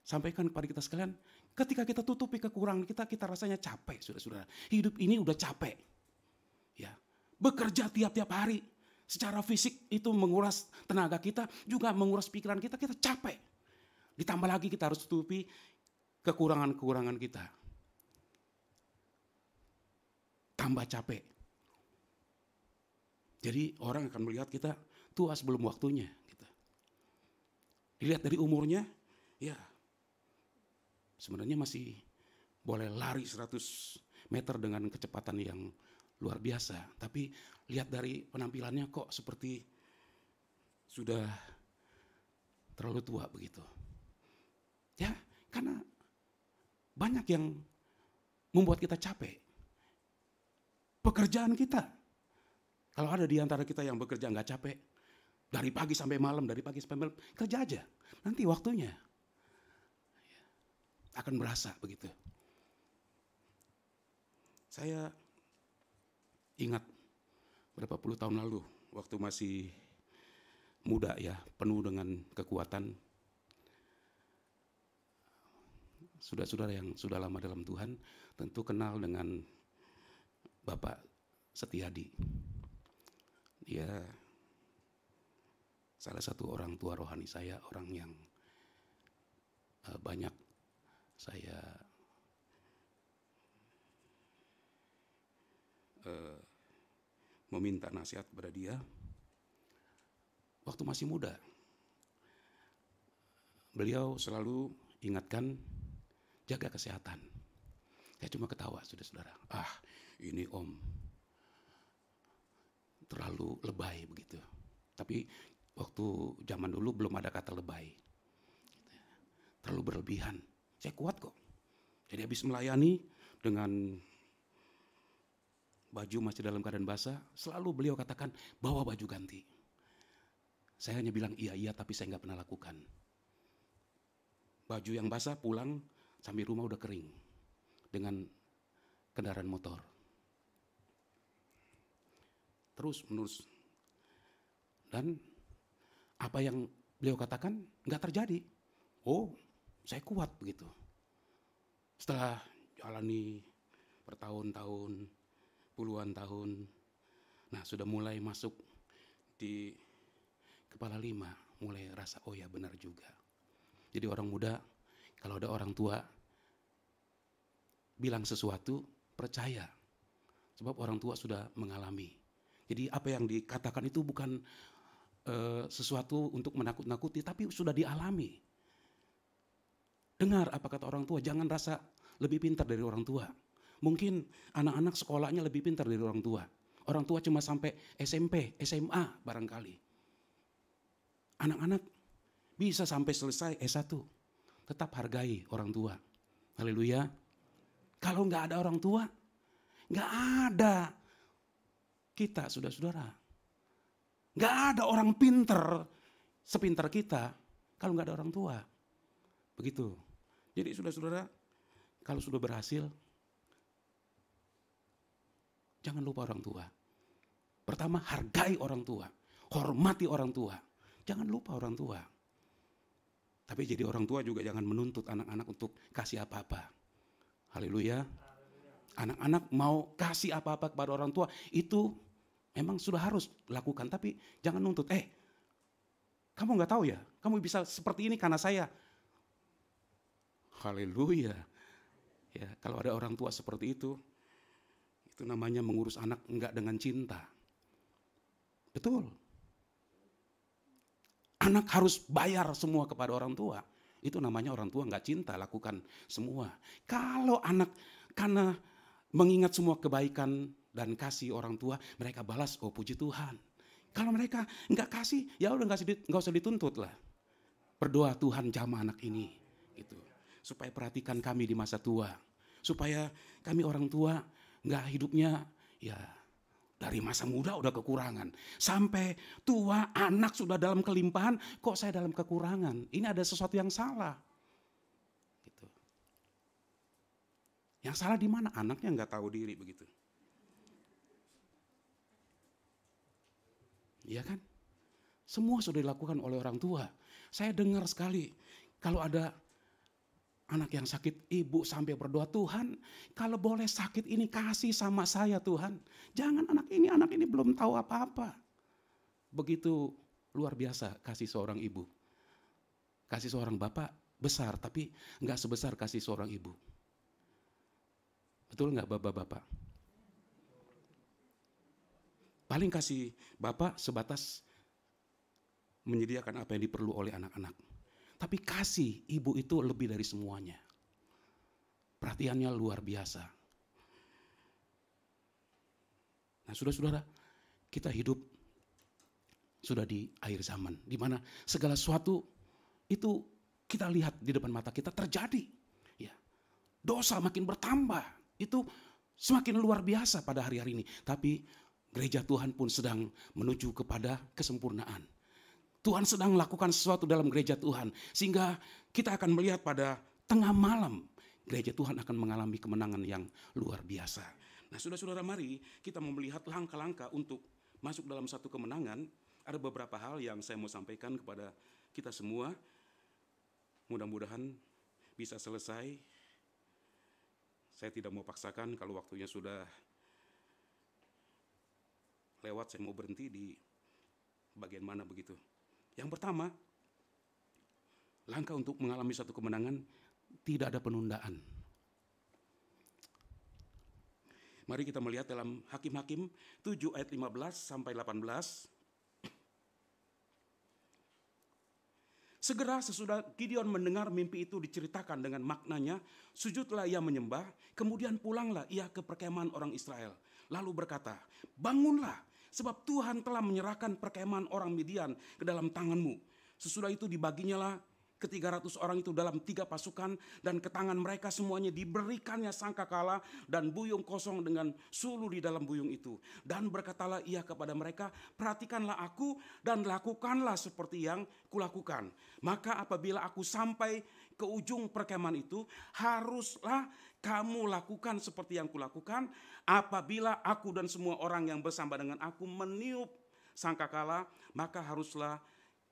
sampaikan kepada kita sekalian, ketika kita tutupi kekurangan kita, kita rasanya capek, saudara-saudara. Hidup ini udah capek. Ya, bekerja tiap-tiap hari, secara fisik itu menguras tenaga kita, juga menguras pikiran kita, kita capek. Ditambah lagi kita harus tutupi kekurangan-kekurangan kita. Tambah capek. Jadi orang akan melihat kita tua sebelum waktunya. Gitu. Dilihat dari umurnya, ya sebenarnya masih boleh lari 100 meter dengan kecepatan yang luar biasa. Tapi lihat dari penampilannya kok seperti sudah terlalu tua begitu. Ya, karena banyak yang membuat kita capek. Pekerjaan kita. Kalau ada di antara kita yang bekerja nggak capek, dari pagi sampai malam, kerja aja. Nanti waktunya akan berasa begitu. Saya ingat berapa puluh tahun lalu, waktu masih muda ya, penuh dengan kekuatan. Saudara-saudara yang sudah lama dalam Tuhan tentu kenal dengan Bapak Setiadi. Dia salah satu orang tua rohani saya, orang yang banyak saya meminta nasihat kepada dia waktu masih muda. Beliau selalu ingatkan, jaga kesehatan. Saya cuma ketawa, saudara-saudara. Ini om terlalu lebay begitu. Tapi waktu zaman dulu belum ada kata lebay. Terlalu berlebihan. Saya kuat kok. Jadi habis melayani dengan baju masih dalam keadaan basah, selalu beliau katakan, bawa baju ganti. Saya hanya bilang iya, tapi saya nggak pernah lakukan. Baju yang basah pulang, sampai rumah udah kering dengan kendaraan motor. Terus menerus Dan apa yang beliau katakan nggak terjadi. Oh, saya kuat begitu. Setelah jalani bertahun-tahun, puluhan tahun, nah sudah mulai masuk di kepala 5, mulai rasa oh ya benar juga. Jadi orang muda, kalau ada orang tua bilang sesuatu, percaya. Sebab orang tua sudah mengalami. Jadi apa yang dikatakan itu bukan sesuatu untuk menakut-nakuti, tapi sudah dialami. Dengar apa kata orang tua, jangan rasa lebih pintar dari orang tua. Mungkin anak-anak sekolahnya lebih pintar dari orang tua. Orang tua cuma sampai SMP, SMA barangkali. Anak-anak bisa sampai selesai S1. Tetap hargai orang tua. Haleluya. Kalau nggak ada orang tua, nggak ada kita, saudara-saudara. Nggak ada orang pinter sepintar kita kalau nggak ada orang tua. Begitu. Jadi saudara-saudara, kalau sudah berhasil, jangan lupa orang tua. Pertama, hargai orang tua. Hormati orang tua. Jangan lupa orang tua. Tapi jadi orang tua juga jangan menuntut anak-anak untuk kasih apa-apa. Haleluya. Anak-anak mau kasih apa-apa kepada orang tua, itu memang sudah harus lakukan. Tapi jangan nuntut, kamu nggak tahu ya, kamu bisa seperti ini karena saya. Haleluya. Ya, kalau ada orang tua seperti itu namanya mengurus anak enggak dengan cinta. Betul. Anak harus bayar semua kepada orang tua. Itu namanya orang tua enggak cinta, lakukan semua. Kalau anak karena mengingat semua kebaikan dan kasih orang tua, mereka balas, oh puji Tuhan. Kalau mereka enggak kasih, ya udah enggak usah dituntut lah. Berdoa, Tuhan jamah anak ini, gitu. Supaya perhatikan kami di masa tua. Supaya kami orang tua enggak hidupnya ya dari masa muda udah kekurangan. Sampai tua anak sudah dalam kelimpahan, kok saya dalam kekurangan. Ini ada sesuatu yang salah. Gitu. Yang salah di mana? Anaknya enggak tahu diri begitu. Iya kan? Semua sudah dilakukan oleh orang tua. Saya dengar sekali kalau ada anak yang sakit, ibu sampai berdoa, Tuhan kalau boleh sakit ini kasih sama saya Tuhan. Jangan anak ini belum tahu apa-apa. Begitu luar biasa kasih seorang ibu. Kasih seorang bapak besar, tapi enggak sebesar kasih seorang ibu. Betul enggak bapak-bapak? Paling kasih bapak sebatas menyediakan apa yang diperlu oleh anak-anak. Tapi kasih ibu itu lebih dari semuanya. Perhatiannya luar biasa. Nah saudara-saudara, kita hidup sudah di akhir zaman. Di mana segala sesuatu itu kita lihat di depan mata kita terjadi. Ya, dosa makin bertambah. Itu semakin luar biasa pada hari-hari ini. Tapi gereja Tuhan pun sedang menuju kepada kesempurnaan. Tuhan sedang melakukan sesuatu dalam gereja Tuhan. Sehingga kita akan melihat pada tengah malam, gereja Tuhan akan mengalami kemenangan yang luar biasa. Nah saudara-saudara, mari kita melihat langkah-langkah untuk masuk dalam satu kemenangan. Ada beberapa hal yang saya mau sampaikan kepada kita semua. Mudah-mudahan bisa selesai. Saya tidak mau paksakan, kalau waktunya sudah lewat saya mau berhenti di bagian mana begitu. Yang pertama, langkah untuk mengalami satu kemenangan, tidak ada penundaan. Mari kita melihat dalam Hakim-Hakim 7 ayat 15 sampai 18. Segera sesudah Gideon mendengar mimpi itu diceritakan dengan maknanya, sujudlah ia menyembah, kemudian pulanglah ia ke perkemahan orang Israel. Lalu berkata, bangunlah, sebab Tuhan telah menyerahkan perkemahan orang Midian ke dalam tanganmu. Sesudah itu dibaginya lah ke 300 orang itu dalam 3 pasukan, dan ke tangan mereka semuanya diberikannya sangkakala dan buyung kosong dengan sulu di dalam buyung itu. Dan berkatalah ia kepada mereka, perhatikanlah aku dan lakukanlah seperti yang kulakukan. Maka apabila aku sampai ke ujung perkemahan itu, haruslah kamu lakukan seperti yang kulakukan. Apabila aku dan semua orang yang bersama dengan aku meniup sangkakala, maka haruslah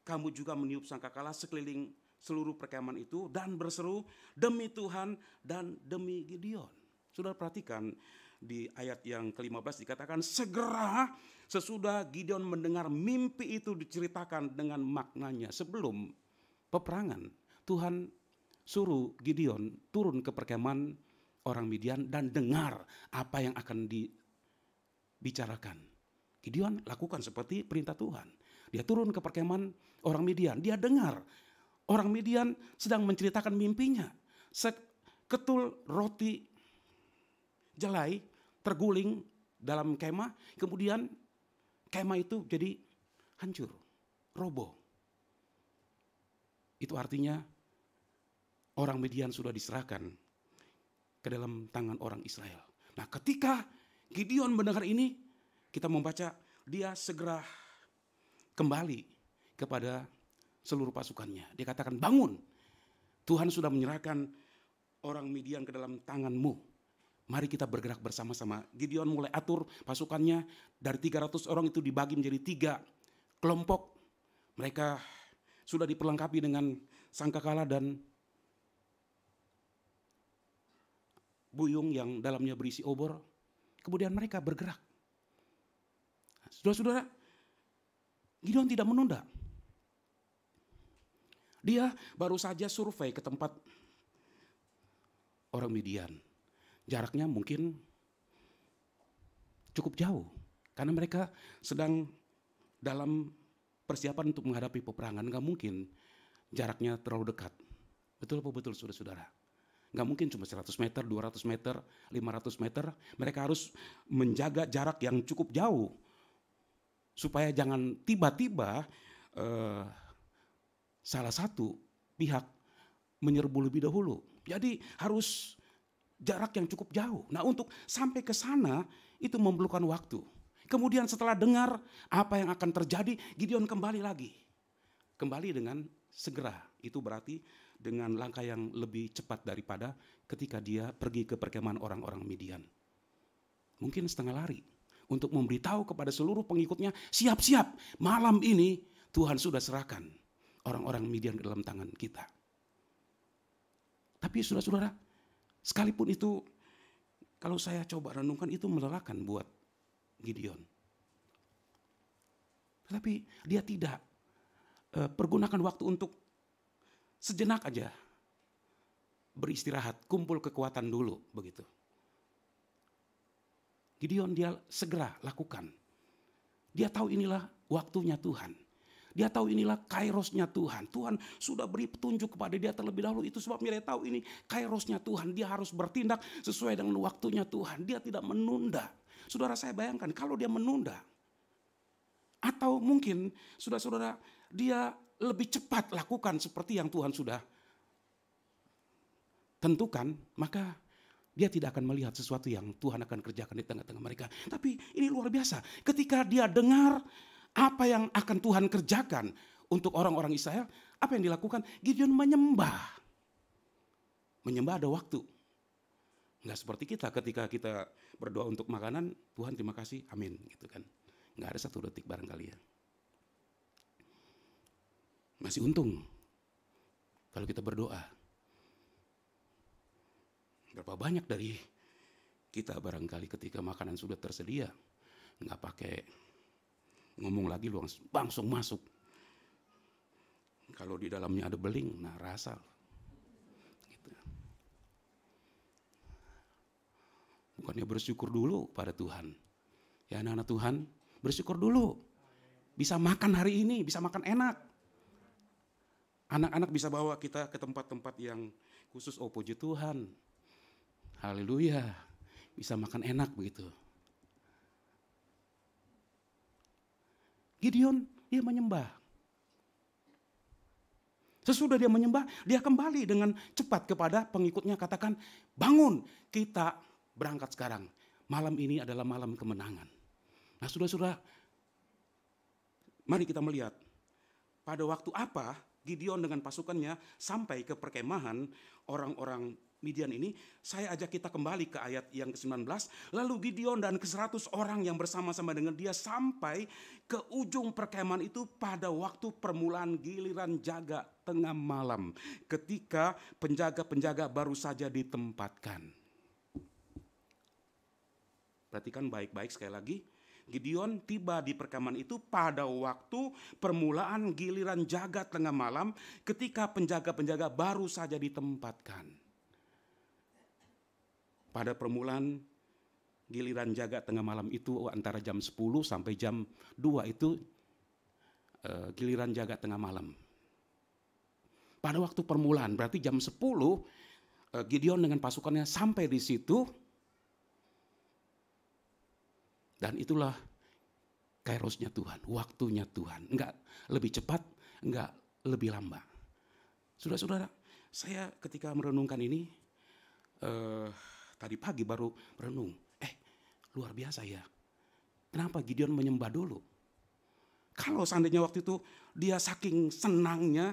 kamu juga meniup sangkakala sekeliling seluruh perkemahan itu dan berseru demi Tuhan dan demi Gideon. Saudara perhatikan di ayat yang ke-15 dikatakan segera sesudah Gideon mendengar mimpi itu diceritakan dengan maknanya. Sebelum peperangan, Tuhan suruh Gideon turun ke perkemahan orang Midian dan dengar apa yang akan dibicarakan. Gideon lakukan seperti perintah Tuhan. Dia turun ke perkemahan orang Midian. Dia dengar orang Midian sedang menceritakan mimpinya. Seketul roti jelai terguling dalam kemah. Kemudian kemah itu jadi hancur, roboh. Itu artinya orang Midian sudah diserahkan ke dalam tangan orang Israel. Nah, ketika Gideon mendengar ini, kita membaca dia segera kembali kepada seluruh pasukannya. Dia katakan, bangun, Tuhan sudah menyerahkan orang Midian ke dalam tanganmu. Mari kita bergerak bersama-sama. Gideon mulai atur pasukannya. Dari 300 orang itu dibagi menjadi 3 kelompok. Mereka sudah diperlengkapi dengan sangkakala dan buyung yang dalamnya berisi obor. Kemudian mereka bergerak. Saudara-saudara, Gideon tidak menunda. Dia baru saja survei ke tempat orang Midian. Jaraknya mungkin cukup jauh. Karena mereka sedang dalam persiapan untuk menghadapi peperangan. Gak mungkin jaraknya terlalu dekat. Betul apa betul saudara-saudara? Gak mungkin cuma 100 meter, 200 meter, 500 meter. Mereka harus menjaga jarak yang cukup jauh. Supaya jangan tiba-tiba salah satu pihak menyerbu lebih dahulu. Jadi harus jarak yang cukup jauh. Nah, untuk sampai ke sana itu memerlukan waktu. Kemudian setelah dengar apa yang akan terjadi, Gideon kembali lagi. Kembali dengan segera. Itu berarti dengan langkah yang lebih cepat daripada ketika dia pergi ke perkemahan orang-orang Midian. Mungkin setengah lari. Untuk memberitahu kepada seluruh pengikutnya, siap-siap, malam ini Tuhan sudah serahkan orang-orang Midian ke dalam tangan kita. Tapi saudara-saudara, sekalipun itu, kalau saya coba renungkan, itu melelahkan buat Gideon. Tetapi dia tidak pergunakan waktu untuk sejenak aja beristirahat, kumpul kekuatan dulu, begitu. Gideon dia segera lakukan. Dia tahu inilah waktunya Tuhan. Dia tahu inilah kairosnya Tuhan. Tuhan sudah beri petunjuk kepada dia terlebih dahulu. Itu sebabnya dia tahu ini kairosnya Tuhan. Dia harus bertindak sesuai dengan waktunya Tuhan. Dia tidak menunda. Saudara, saya bayangkan kalau dia menunda. Atau mungkin saudara-saudara, dia lebih cepat lakukan seperti yang Tuhan sudah tentukan. Maka dia tidak akan melihat sesuatu yang Tuhan akan kerjakan di tengah-tengah mereka. Tapi ini luar biasa. Ketika dia dengar apa yang akan Tuhan kerjakan untuk orang-orang Israel, apa yang dilakukan? Gideon menyembah. Menyembah ada waktu. Enggak seperti kita ketika kita berdoa untuk makanan, Tuhan terima kasih, amin. Gitu kan. Enggak ada 1 detik barangkali ya. Masih untung kalau kita berdoa. Berapa banyak dari kita barangkali ketika makanan sudah tersedia, nggak pakai ngomong lagi, langsung masuk. Kalau di dalamnya ada beling, nah rasa. Gitu. Bukannya bersyukur dulu pada Tuhan. Ya anak-anak Tuhan, bersyukur dulu. Bisa makan hari ini, bisa makan enak. Anak-anak bisa bawa kita ke tempat-tempat yang khusus, oh puji Tuhan. Haleluya, bisa makan enak begitu. Gideon, dia menyembah. Sesudah dia menyembah, dia kembali dengan cepat kepada pengikutnya, katakan, bangun, kita berangkat sekarang. Malam ini adalah malam kemenangan. Nah saudara-saudara, mari kita melihat pada waktu apa Gideon dengan pasukannya sampai ke perkemahan orang-orang Midian ini, saya ajak kita kembali ke ayat yang ke-19. Lalu Gideon dan ke-100 orang yang bersama-sama dengan dia sampai ke ujung perkemahan itu pada waktu permulaan giliran jaga tengah malam. Ketika penjaga-penjaga baru saja ditempatkan. Perhatikan baik-baik sekali lagi. Gideon tiba di perkemahan itu pada waktu permulaan giliran jaga tengah malam ketika penjaga-penjaga baru saja ditempatkan. Pada permulaan giliran jaga tengah malam itu antara jam 10 sampai jam 2 itu giliran jaga tengah malam. Pada waktu permulaan berarti jam 10 Gideon dengan pasukannya sampai di situ. Dan itulah kairosnya Tuhan, waktunya Tuhan. Enggak lebih cepat, enggak lebih lambat. Saudara-saudara, saya ketika merenungkan ini, tadi pagi baru merenung. Luar biasa ya. Kenapa Gideon menyembah dulu? Kalau seandainya waktu itu dia saking senangnya,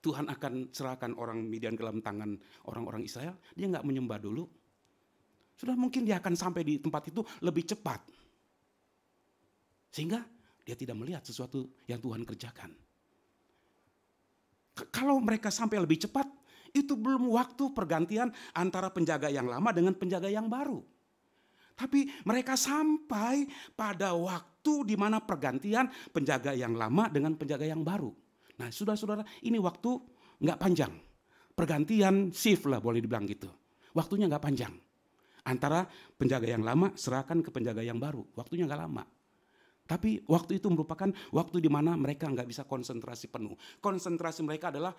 Tuhan akan serahkan orang Midian ke dalam tangan orang-orang Israel, dia enggak menyembah dulu. Sudah mungkin dia akan sampai di tempat itu lebih cepat. Sehingga dia tidak melihat sesuatu yang Tuhan kerjakan. Kalau mereka sampai lebih cepat, itu belum waktu pergantian antara penjaga yang lama dengan penjaga yang baru. Tapi mereka sampai pada waktu di mana pergantian penjaga yang lama dengan penjaga yang baru. Nah, saudara-saudara, ini waktu nggak panjang. Pergantian shift lah boleh dibilang gitu. Waktunya nggak panjang. Antara penjaga yang lama serahkan ke penjaga yang baru. Waktunya nggak lama. Tapi waktu itu merupakan waktu di mana mereka nggak bisa konsentrasi penuh. Konsentrasi mereka adalah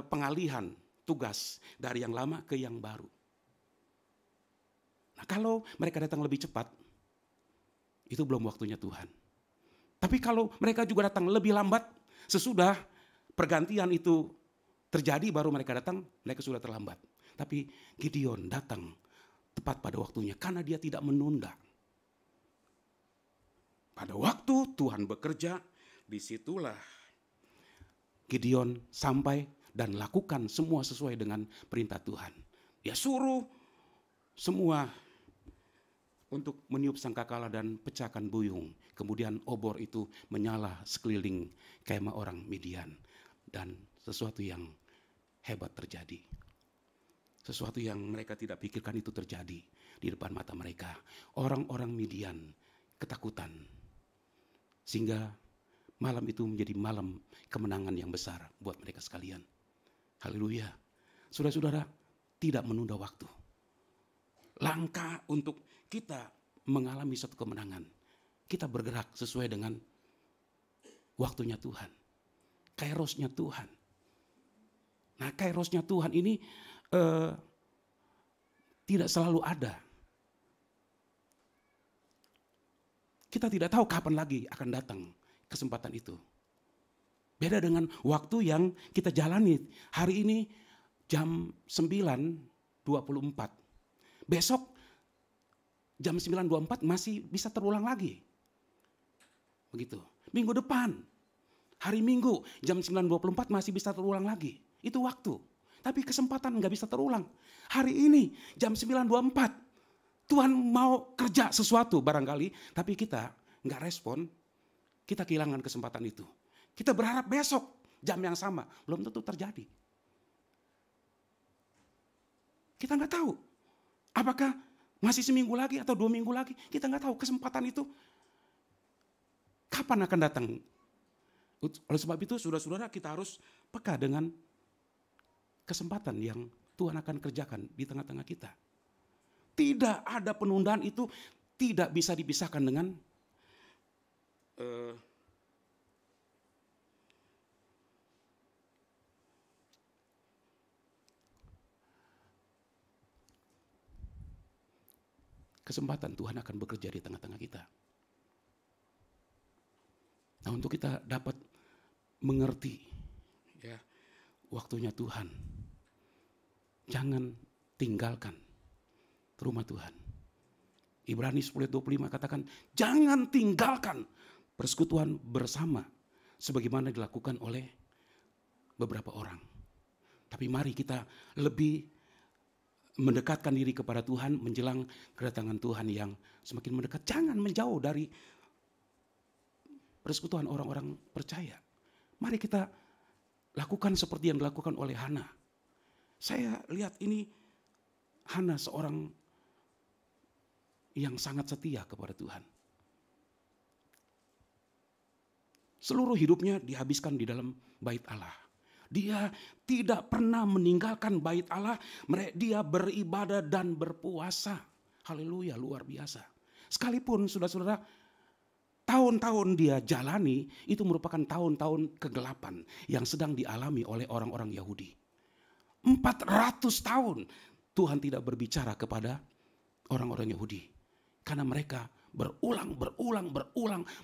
pengalihan tugas dari yang lama ke yang baru. Nah, kalau mereka datang lebih cepat, itu belum waktunya Tuhan. Tapi kalau mereka juga datang lebih lambat, sesudah pergantian itu terjadi baru mereka datang, mereka sudah terlambat. Tapi Gideon datang tepat pada waktunya karena dia tidak menunda. Pada waktu Tuhan bekerja, disitulah Gideon sampai dan lakukan semua sesuai dengan perintah Tuhan. Dia suruh semua untuk meniup sangkakala dan pecahkan buyung. Kemudian obor itu menyala sekeliling kemah orang Midian. Dan sesuatu yang hebat terjadi. Sesuatu yang mereka tidak pikirkan itu terjadi di depan mata mereka. Orang-orang Midian ketakutan. Sehingga malam itu menjadi malam kemenangan yang besar buat mereka sekalian. Haleluya. Saudara-saudara, tidak menunda waktu. Langkah untuk kita mengalami satu kemenangan. Kita bergerak sesuai dengan waktunya Tuhan. Kairosnya Tuhan. Nah, kairosnya Tuhan ini tidak selalu ada. Kita tidak tahu kapan lagi akan datang kesempatan itu. Beda dengan waktu yang kita jalani. Hari ini jam 9.24. Besok jam 9.24 masih bisa terulang lagi. Begitu. Minggu depan, hari Minggu jam 9.24 masih bisa terulang lagi. Itu waktu. Tapi kesempatan nggak bisa terulang. Hari ini jam 9.24. Tuhan mau kerja sesuatu barangkali, tapi kita nggak respon, kita kehilangan kesempatan itu. Kita berharap besok jam yang sama, belum tentu terjadi. Kita nggak tahu, apakah masih seminggu lagi atau 2 minggu lagi, kita nggak tahu kesempatan itu kapan akan datang. Oleh sebab itu, saudara-saudara, kita harus peka dengan kesempatan yang Tuhan akan kerjakan di tengah-tengah kita. Tidak ada penundaan itu tidak bisa dipisahkan dengan kesempatan Tuhan akan bekerja di tengah-tengah kita. Nah, untuk kita dapat mengerti ya waktunya Tuhan, jangan tinggalkan rumah Tuhan. Ibrani 10:25 katakan, jangan tinggalkan persekutuan bersama sebagaimana dilakukan oleh beberapa orang. Tapi mari kita lebih mendekatkan diri kepada Tuhan menjelang kedatangan Tuhan yang semakin mendekat. Jangan menjauh dari persekutuan orang-orang percaya. Mari kita lakukan seperti yang dilakukan oleh Hana. Saya lihat ini Hana seorang yang sangat setia kepada Tuhan. Seluruh hidupnya dihabiskan di dalam bait Allah. Dia tidak pernah meninggalkan bait Allah. Dia beribadah dan berpuasa. Haleluya, luar biasa. Sekalipun saudara-saudara, tahun-tahun dia jalani itu merupakan tahun-tahun kegelapan yang sedang dialami oleh orang-orang Yahudi. 400 tahun Tuhan tidak berbicara kepada orang-orang Yahudi. Karena mereka berulang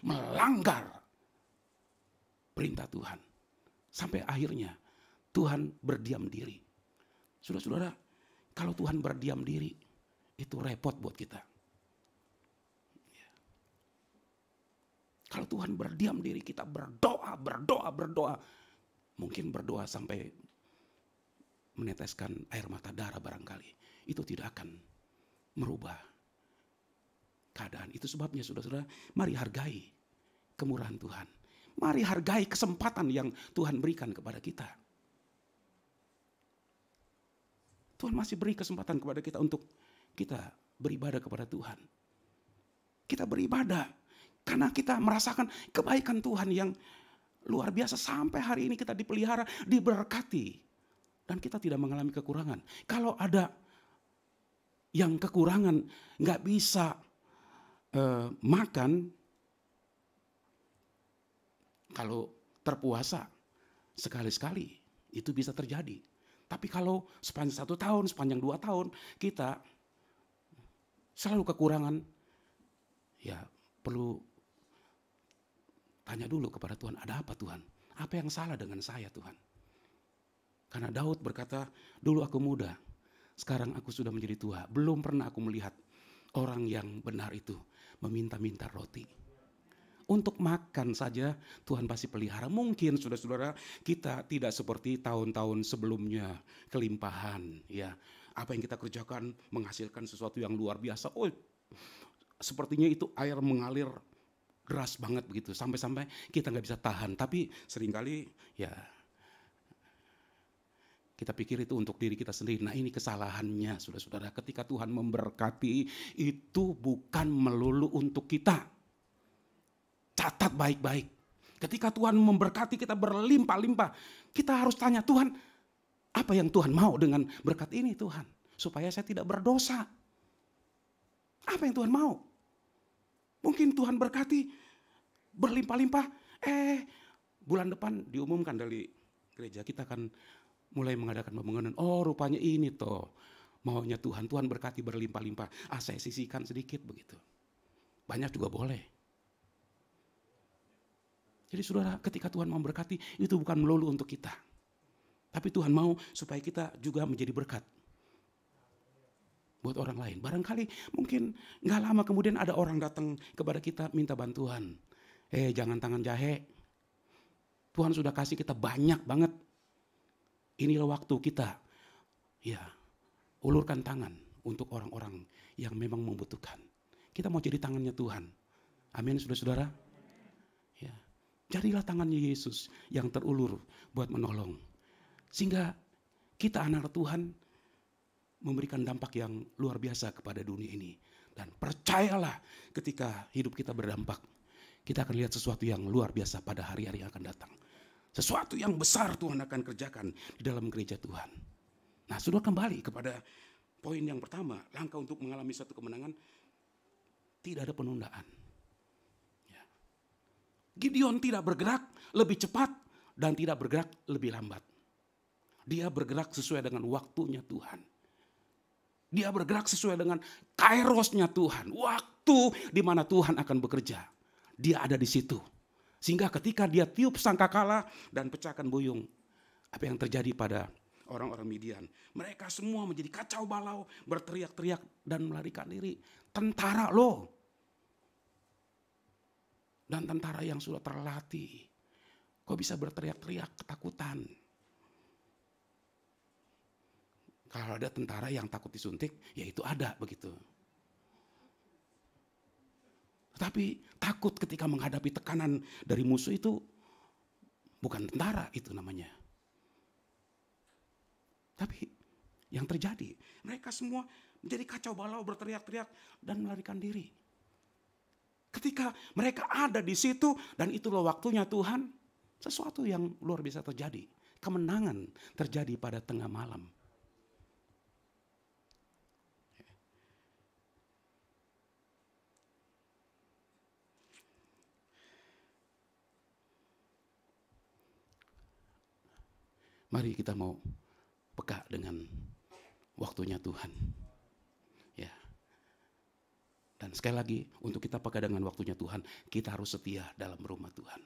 melanggar perintah Tuhan. Sampai akhirnya Tuhan berdiam diri. Saudara-saudara, kalau Tuhan berdiam diri, itu repot buat kita. Kalau Tuhan berdiam diri, kita berdoa. Mungkin berdoa sampai meneteskan air mata darah barangkali. Itu tidak akan merubah keadaan. Itu sebabnya saudara-saudara, mari hargai kemurahan Tuhan. Mari hargai kesempatan yang Tuhan berikan kepada kita. Tuhan masih beri kesempatan kepada kita untuk kita beribadah kepada Tuhan. Kita beribadah karena kita merasakan kebaikan Tuhan yang luar biasa. Sampai hari ini kita dipelihara, diberkati. Dan kita tidak mengalami kekurangan. Kalau ada yang kekurangan, gak bisa makan, kalau terpuasa sekali-sekali itu bisa terjadi. Tapi kalau sepanjang 1 tahun, sepanjang 2 tahun kita selalu kekurangan, ya perlu tanya dulu kepada Tuhan, ada apa Tuhan? Apa yang salah dengan saya Tuhan? Karena Daud berkata, dulu aku muda, sekarang aku sudah menjadi tua. Belum pernah aku melihat orang yang benar itu meminta-minta roti. Untuk makan saja Tuhan pasti pelihara. Mungkin saudara-saudara kita tidak seperti tahun-tahun sebelumnya kelimpahan. Ya, apa yang kita kerjakan menghasilkan sesuatu yang luar biasa. Oh, sepertinya itu air mengalir deras banget begitu. Sampai-sampai kita nggak bisa tahan. Tapi seringkali ya kita pikir itu untuk diri kita sendiri. Nah ini kesalahannya saudara-saudara. Ketika Tuhan memberkati itu bukan melulu untuk kita. Catat baik-baik. Ketika Tuhan memberkati kita berlimpah-limpah, kita harus tanya, Tuhan, apa yang Tuhan mau dengan berkat ini Tuhan? Supaya saya tidak berdosa. Apa yang Tuhan mau? Mungkin Tuhan berkati berlimpah-limpah, bulan depan diumumkan dari gereja kita akan mulai mengadakan pembangunan. Oh rupanya ini toh maunya Tuhan. Tuhan berkati berlimpah-limpah. Saya sisihkan sedikit begitu. Banyak juga boleh. Jadi saudara, ketika Tuhan memberkati, itu bukan melulu untuk kita. Tapi Tuhan mau supaya kita juga menjadi berkat buat orang lain. Barangkali mungkin gak lama kemudian ada orang datang kepada kita minta bantuan. Jangan tangan jahe. Tuhan sudah kasih kita banyak banget. Inilah waktu kita. Ya, ulurkan tangan untuk orang-orang yang memang membutuhkan. Kita mau jadi tangannya Tuhan. Amin, saudara-saudara. Ya. Jadilah tangannya Yesus yang terulur buat menolong. Sehingga kita anak Tuhan memberikan dampak yang luar biasa kepada dunia ini. Dan percayalah ketika hidup kita berdampak, kita akan lihat sesuatu yang luar biasa pada hari-hari yang akan datang. Sesuatu yang besar Tuhan akan kerjakan di dalam gereja Tuhan. Nah, sudah kembali kepada poin yang pertama, langkah untuk mengalami satu kemenangan, tidak ada penundaan. Gideon tidak bergerak lebih cepat dan tidak bergerak lebih lambat. Dia bergerak sesuai dengan waktunya Tuhan. Dia bergerak sesuai dengan kairosnya Tuhan. Waktu di mana Tuhan akan bekerja. Dia ada di situ. Sehingga ketika dia tiup sangkakala dan pecahkan buyung. Apa yang terjadi pada orang-orang Midian. Mereka semua menjadi kacau balau, berteriak-teriak dan melarikan diri. Tentara loh. Dan tentara yang sudah terlatih. Kok bisa berteriak-teriak ketakutan? Kalau ada tentara yang takut disuntik, ya itu ada begitu. Tapi takut ketika menghadapi tekanan dari musuh itu bukan tentara itu namanya. Tapi yang terjadi, mereka semua menjadi kacau balau, berteriak-teriak dan melarikan diri. Ketika mereka ada di situ dan itulah waktunya Tuhan, sesuatu yang luar biasa terjadi. Kemenangan terjadi pada tengah malam. Mari kita mau peka dengan waktunya Tuhan. Ya. Dan sekali lagi, untuk kita peka dengan waktunya Tuhan, kita harus setia dalam rumah Tuhan.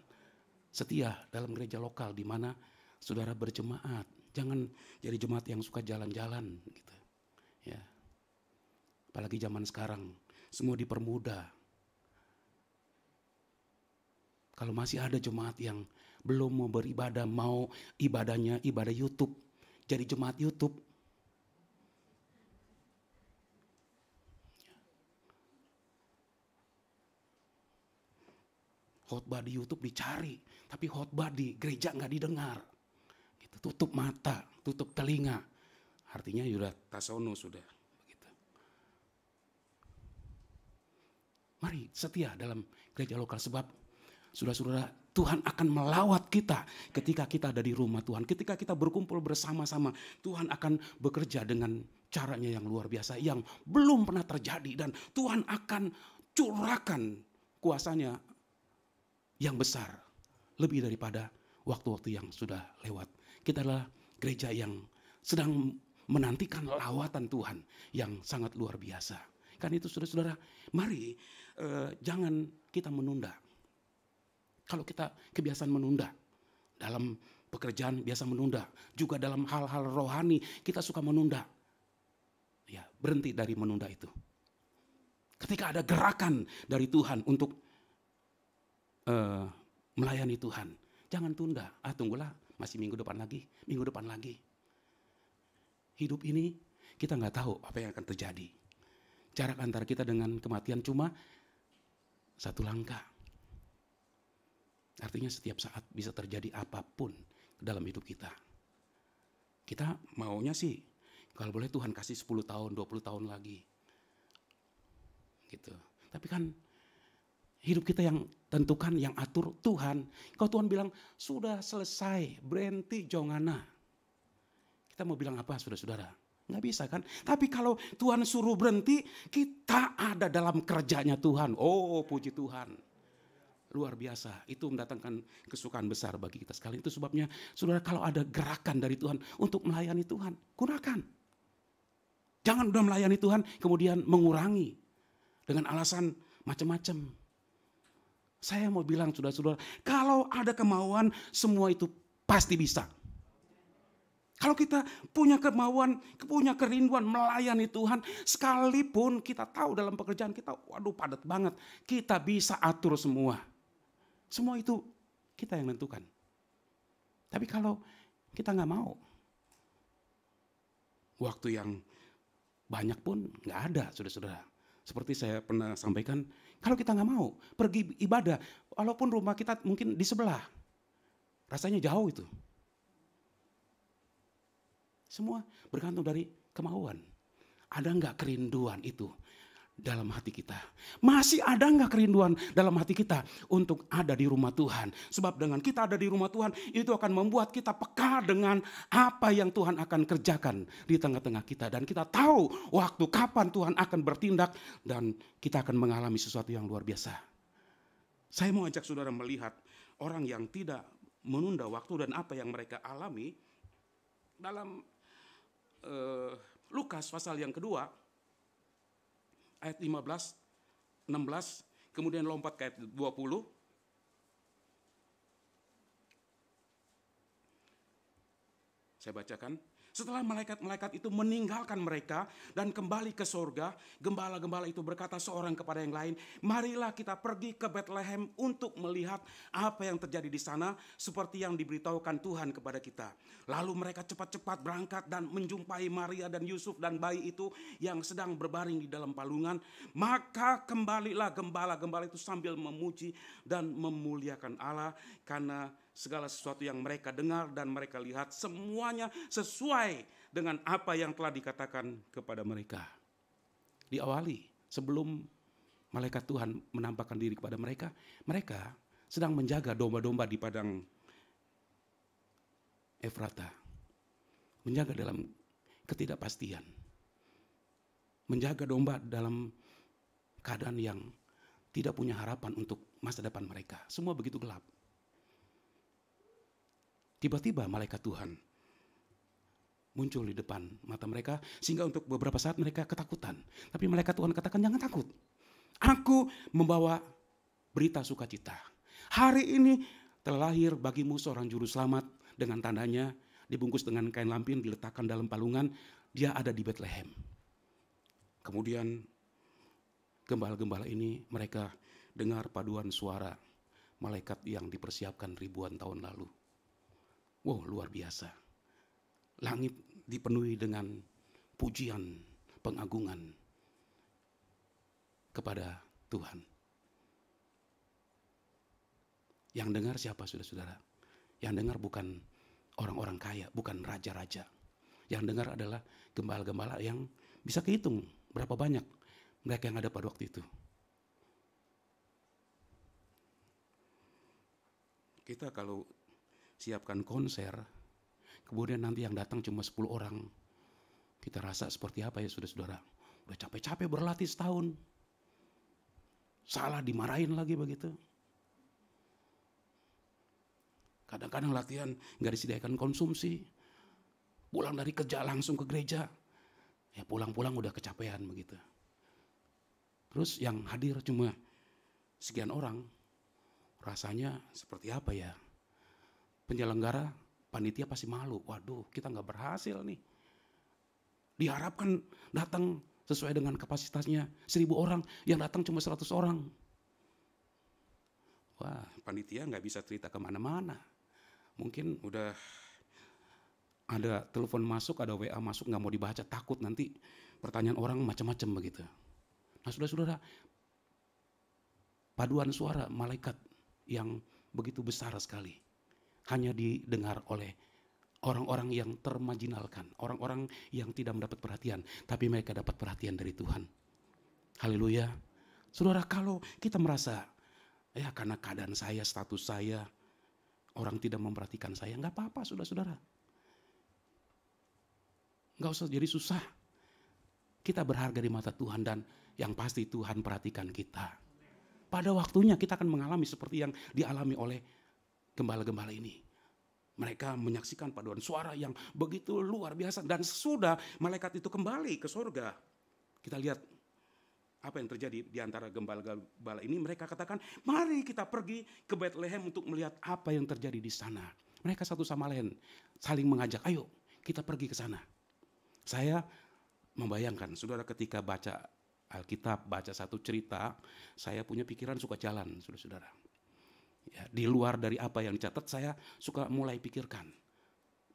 Setia dalam gereja lokal di mana saudara berjemaat. Jangan jadi jemaat yang suka jalan-jalan gitu. Ya. Apalagi zaman sekarang, semua dipermudah. Kalau masih ada jemaat yang belum mau beribadah, mau ibadahnya ibadah YouTube, jadi jemaat YouTube. Khotbah di YouTube dicari, tapi khotbah di gereja nggak didengar. Gitu. Tutup mata, tutup telinga. Artinya sudah tasono sudah. Begitu. Mari setia dalam gereja lokal sebab saudara-saudara, Tuhan akan melawat kita ketika kita ada di rumah Tuhan. Ketika kita berkumpul bersama-sama, Tuhan akan bekerja dengan caranya yang luar biasa, yang belum pernah terjadi. Dan Tuhan akan curahkan kuasanya yang besar, lebih daripada waktu-waktu yang sudah lewat. Kita adalah gereja yang sedang menantikan lawatan Tuhan yang sangat luar biasa. Karena itu saudara-saudara, mari jangan kita menunda. Kalau kita kebiasaan menunda, dalam pekerjaan biasa menunda, juga dalam hal-hal rohani kita suka menunda. Ya, berhenti dari menunda itu. Ketika ada gerakan dari Tuhan untuk melayani Tuhan, jangan tunda. Tunggulah, masih minggu depan lagi. Hidup ini kita nggak tahu apa yang akan terjadi. Jarak antara kita dengan kematian cuma satu langkah. Artinya setiap saat bisa terjadi apapun dalam hidup kita. Kita maunya sih, kalau boleh Tuhan kasih 10 tahun, 20 tahun lagi. Gitu. Tapi kan hidup kita yang tentukan, yang atur Tuhan. Kalau Tuhan bilang, sudah selesai, berhenti jongana. Kita mau bilang apa saudara-saudara? Nggak bisa kan? Tapi kalau Tuhan suruh berhenti, kita ada dalam kerjanya Tuhan. Oh, puji Tuhan. Luar biasa, itu mendatangkan kesukaan besar bagi kita sekalian. Itu sebabnya, saudara, kalau ada gerakan dari Tuhan untuk melayani Tuhan, gunakan. Jangan udah melayani Tuhan, kemudian mengurangi dengan alasan macam-macam. Saya mau bilang, saudara-saudara, kalau ada kemauan, semua itu pasti bisa. Kalau kita punya kemauan, punya kerinduan melayani Tuhan, sekalipun kita tahu dalam pekerjaan kita, waduh padat banget, kita bisa atur semua. Semua itu kita yang menentukan. Tapi kalau kita nggak mau, waktu yang banyak pun nggak ada, saudara-saudara. Seperti saya pernah sampaikan, kalau kita nggak mau pergi ibadah, walaupun rumah kita mungkin di sebelah, rasanya jauh itu. Semua bergantung dari kemauan. Ada nggak kerinduan itu dalam hati kita? Masih ada nggak kerinduan dalam hati kita untuk ada di rumah Tuhan? Sebab dengan kita ada di rumah Tuhan, itu akan membuat kita peka dengan apa yang Tuhan akan kerjakan di tengah-tengah kita. Dan kita tahu waktu kapan Tuhan akan bertindak dan kita akan mengalami sesuatu yang luar biasa. Saya mau ajak saudara melihat orang yang tidak menunda waktu dan apa yang mereka alami dalam Lukas pasal yang kedua, ayat 15, 16, kemudian lompat ke ayat 20. Saya bacakan. Setelah malaikat-malaikat itu meninggalkan mereka dan kembali ke surga, gembala-gembala itu berkata seorang kepada yang lain, marilah kita pergi ke Bethlehem untuk melihat apa yang terjadi di sana seperti yang diberitahukan Tuhan kepada kita. Lalu mereka cepat-cepat berangkat dan menjumpai Maria dan Yusuf dan bayi itu yang sedang berbaring di dalam palungan. Maka kembalilah gembala-gembala itu sambil memuji dan memuliakan Allah karena segala sesuatu yang mereka dengar dan mereka lihat semuanya sesuai dengan apa yang telah dikatakan kepada mereka. Diawali sebelum malaikat Tuhan menampakkan diri kepada mereka, mereka sedang menjaga domba-domba di padang Efrata. Menjaga dalam ketidakpastian. Menjaga domba dalam keadaan yang tidak punya harapan untuk masa depan mereka. Semua begitu gelap. Tiba-tiba malaikat Tuhan muncul di depan mata mereka sehingga untuk beberapa saat mereka ketakutan. Tapi malaikat Tuhan katakan, jangan takut. Aku membawa berita sukacita. Hari ini telah lahir bagimu seorang juru selamat dengan tandanya dibungkus dengan kain lampin, diletakkan dalam palungan. Dia ada di Bethlehem. Kemudian gembala-gembala ini mereka dengar paduan suara malaikat yang dipersiapkan ribuan tahun lalu. Wow, luar biasa. Langit dipenuhi dengan pujian, pengagungan kepada Tuhan. Yang dengar siapa saudara-saudara? Yang dengar bukan orang-orang kaya, bukan raja-raja. Yang dengar adalah gembala-gembala yang bisa kehitung berapa banyak mereka yang ada pada waktu itu. Kita kalau siapkan konser, kemudian nanti yang datang cuma 10 orang. Kita rasa seperti apa ya saudara-saudara? Udah capek-capek berlatih setahun. Salah dimarahin lagi begitu. Kadang-kadang latihan gak disediakan konsumsi. Pulang dari kerja langsung ke gereja. Ya pulang-pulang udah kecapean begitu. Terus yang hadir cuma sekian orang. Rasanya seperti apa ya? Penyelenggara, panitia pasti malu. Waduh, kita nggak berhasil nih. Diharapkan datang sesuai dengan kapasitasnya 1.000 orang, yang datang cuma 100 orang. Wah, panitia nggak bisa cerita kemana-mana. Mungkin udah ada telepon masuk, ada WA masuk, nggak mau dibaca, takut nanti pertanyaan orang macam-macam begitu. Nah, saudara-saudara, paduan suara malaikat yang begitu besar sekali hanya didengar oleh orang-orang yang termarginalkan, orang-orang yang tidak mendapat perhatian, tapi mereka dapat perhatian dari Tuhan. Haleluya. Saudara, kalau kita merasa, ya karena keadaan saya, status saya, orang tidak memperhatikan saya, nggak apa-apa saudara-saudara. Nggak usah jadi susah. Kita berharga di mata Tuhan dan yang pasti Tuhan perhatikan kita. Pada waktunya kita akan mengalami seperti yang dialami oleh gembala-gembala ini. Mereka menyaksikan paduan suara yang begitu luar biasa. Dan sudah malaikat itu kembali ke surga. Kita lihat apa yang terjadi di antara gembala-gembala ini. Mereka katakan, mari kita pergi ke Bethlehem untuk melihat apa yang terjadi di sana. Mereka satu sama lain saling mengajak, ayo kita pergi ke sana. Saya membayangkan, saudara, ketika baca Alkitab, baca satu cerita, saya punya pikiran suka jalan, saudara-saudara. Ya, di luar dari apa yang dicatat, saya suka mulai pikirkan.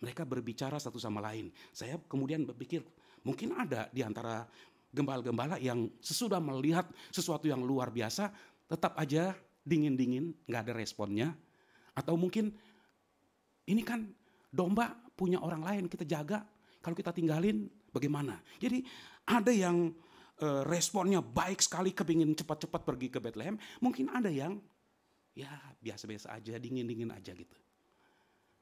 Mereka berbicara satu sama lain. Saya kemudian berpikir, mungkin ada di antara gembala-gembala yang sesudah melihat sesuatu yang luar biasa, tetap aja dingin-dingin, gak ada responnya. Atau mungkin, ini kan domba punya orang lain, kita jaga. Kalau kita tinggalin, bagaimana? Jadi ada yang responnya baik sekali, kepingin cepat-cepat pergi ke Bethlehem. Mungkin ada yang ya biasa-biasa aja, dingin-dingin aja gitu.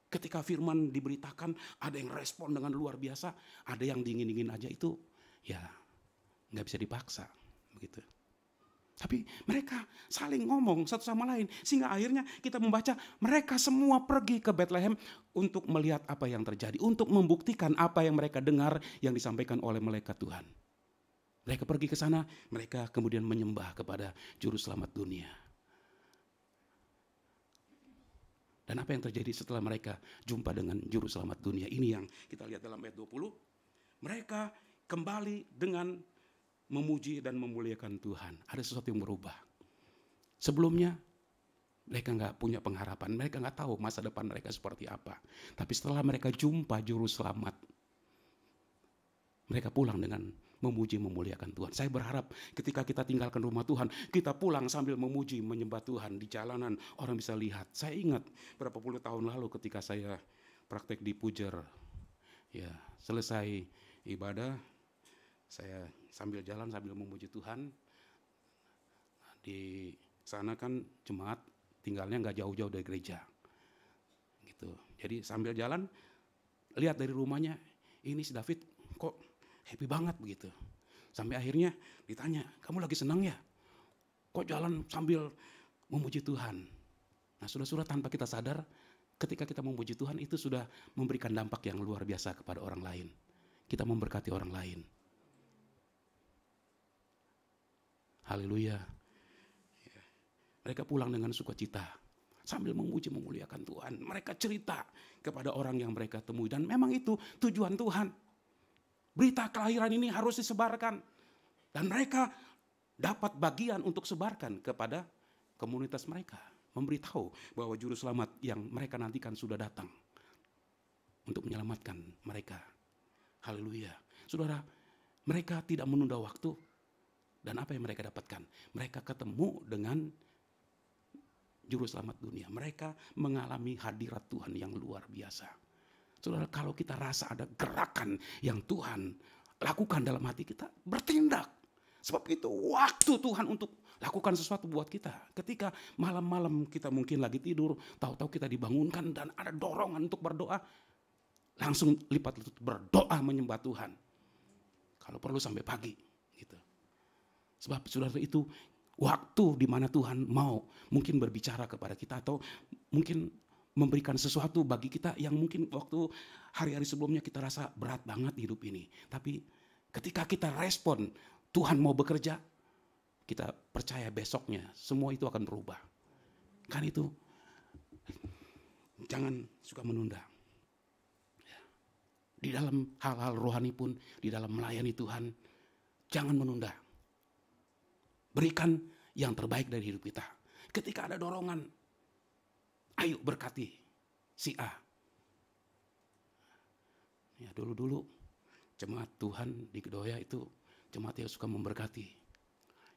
Ketika firman diberitakan, ada yang respon dengan luar biasa, ada yang dingin-dingin aja, itu ya nggak bisa dipaksa begitu. Tapi mereka saling ngomong satu sama lain, sehingga akhirnya kita membaca mereka semua pergi ke Bethlehem untuk melihat apa yang terjadi, untuk membuktikan apa yang mereka dengar yang disampaikan oleh malaikat Tuhan. Mereka pergi ke sana, mereka kemudian menyembah kepada Juru Selamat dunia. Dan apa yang terjadi setelah mereka jumpa dengan juru selamat dunia? Ini yang kita lihat dalam ayat 20. Mereka kembali dengan memuji dan memuliakan Tuhan. Ada sesuatu yang berubah. Sebelumnya mereka nggak punya pengharapan, mereka nggak tahu masa depan mereka seperti apa. Tapi setelah mereka jumpa juru selamat, mereka pulang dengan memuji memuliakan Tuhan. Saya berharap ketika kita tinggalkan rumah Tuhan, kita pulang sambil memuji menyembah Tuhan. Di jalanan orang bisa lihat. Saya ingat berapa puluh tahun lalu ketika saya praktek di Pujer, ya selesai ibadah, saya sambil jalan sambil memuji Tuhan. Di sana kan jemaat tinggalnya nggak jauh-jauh dari gereja, gitu. Jadi sambil jalan, lihat dari rumahnya, ini si David kok happy banget begitu. Sampai akhirnya ditanya, kamu lagi senang ya? Kok jalan sambil memuji Tuhan? Nah, saudara-saudara, tanpa kita sadar, ketika kita memuji Tuhan itu sudah memberikan dampak yang luar biasa kepada orang lain. Kita memberkati orang lain. Haleluya. Mereka pulang dengan sukacita sambil memuji memuliakan Tuhan. Mereka cerita kepada orang yang mereka temui. Dan memang itu tujuan Tuhan. Berita kelahiran ini harus disebarkan. Dan mereka dapat bagian untuk sebarkan kepada komunitas mereka. Memberitahu bahwa juru selamat yang mereka nantikan sudah datang. Untuk menyelamatkan mereka. Haleluya. Saudara, mereka tidak menunda waktu. Dan apa yang mereka dapatkan? Mereka ketemu dengan juru selamat dunia. Mereka mengalami hadirat Tuhan yang luar biasa. Saudara, kalau kita rasa ada gerakan yang Tuhan lakukan dalam hati kita, bertindak. Sebab itu waktu Tuhan untuk lakukan sesuatu buat kita. Ketika malam-malam kita mungkin lagi tidur, tahu-tahu kita dibangunkan dan ada dorongan untuk berdoa, langsung lipat lutut berdoa menyembah Tuhan. Kalau perlu sampai pagi, gitu. Sebab saudara, itu waktu di mana Tuhan mau mungkin berbicara kepada kita atau mungkin memberikan sesuatu bagi kita yang mungkin waktu hari-hari sebelumnya kita rasa berat banget hidup ini. Tapi ketika kita respon Tuhan mau bekerja, kita percaya besoknya semua itu akan berubah. Kan itu, jangan suka menunda. Di dalam hal-hal rohani pun, di dalam melayani Tuhan, jangan menunda. Berikan yang terbaik dari hidup kita. Ketika ada dorongan, ayo berkati si A. Ya, dulu-dulu jemaat Tuhan di Kedoya itu jemaat yang suka memberkati.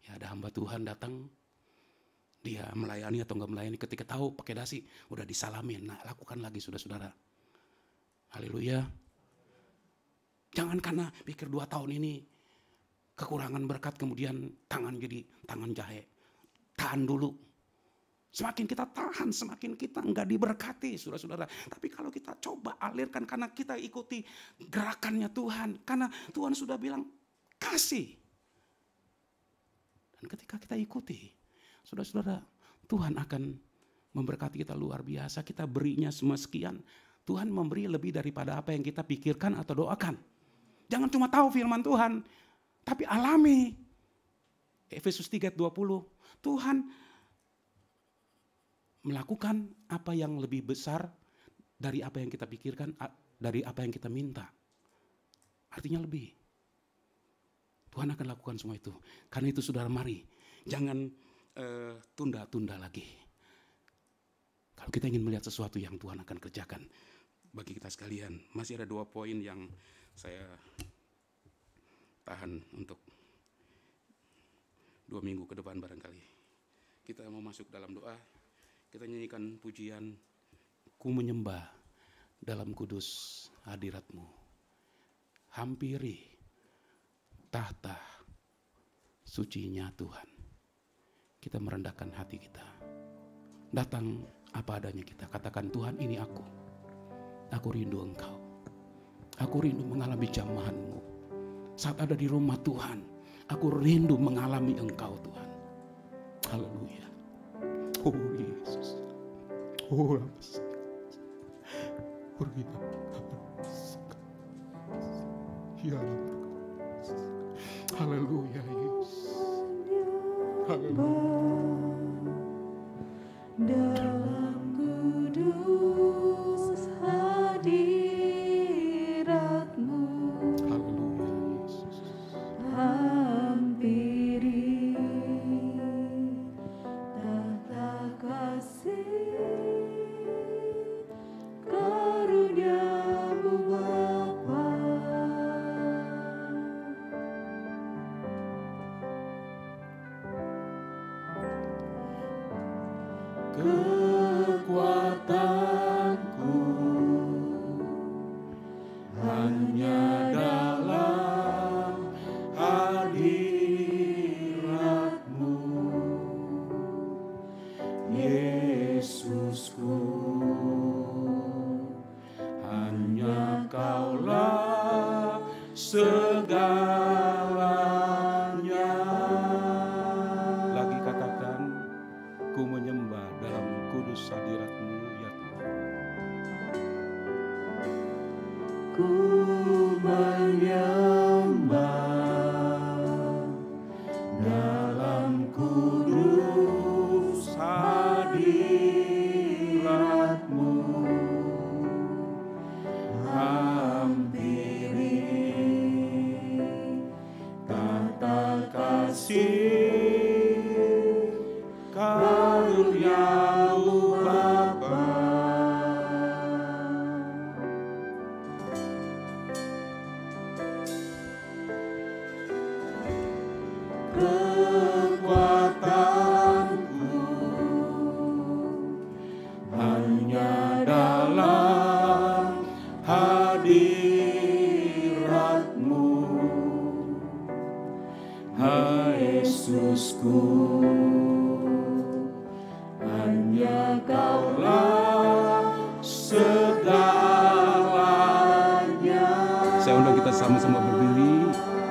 Ya, ada hamba Tuhan datang, dia melayani atau enggak melayani, ketika tahu pakai dasi, udah disalamin. Nah, lakukan lagi saudara-saudara. Haleluya. Jangan karena pikir 2 tahun ini kekurangan berkat kemudian tangan jadi tangan jahe. Tahan dulu. Semakin kita tahan, semakin kita enggak diberkati, saudara-saudara. Tapi kalau kita coba alirkan karena kita ikuti gerakannya Tuhan. Karena Tuhan sudah bilang, kasih. Dan ketika kita ikuti, saudara-saudara, Tuhan akan memberkati kita luar biasa. Kita berinya sekian. Tuhan memberi lebih daripada apa yang kita pikirkan atau doakan. Jangan cuma tahu firman Tuhan, tapi alami. Efesus 3:20. Tuhan melakukan apa yang lebih besar dari apa yang kita pikirkan, dari apa yang kita minta. Artinya lebih. Tuhan akan lakukan semua itu. Karena itu saudara, mari jangan tunda-tunda lagi. Kalau kita ingin melihat sesuatu yang Tuhan akan kerjakan bagi kita sekalian. Masih ada 2 poin yang saya tahan untuk 2 minggu ke depan barangkali. Kita mau masuk dalam doa. Kita nyanyikan pujian, ku menyembah dalam kudus hadirat-Mu. Hampiri tahta sucinya Tuhan. Kita merendahkan hati kita. Datang apa adanya kita. Katakan, Tuhan, ini aku. Aku rindu Engkau. Aku rindu mengalami jamahan-Mu. Saat ada di rumah Tuhan, aku rindu mengalami Engkau, Tuhan. Haleluya. Oh Yesus. Oh Yesus. Haleluya Yesus. Haleluya. Dalam kudus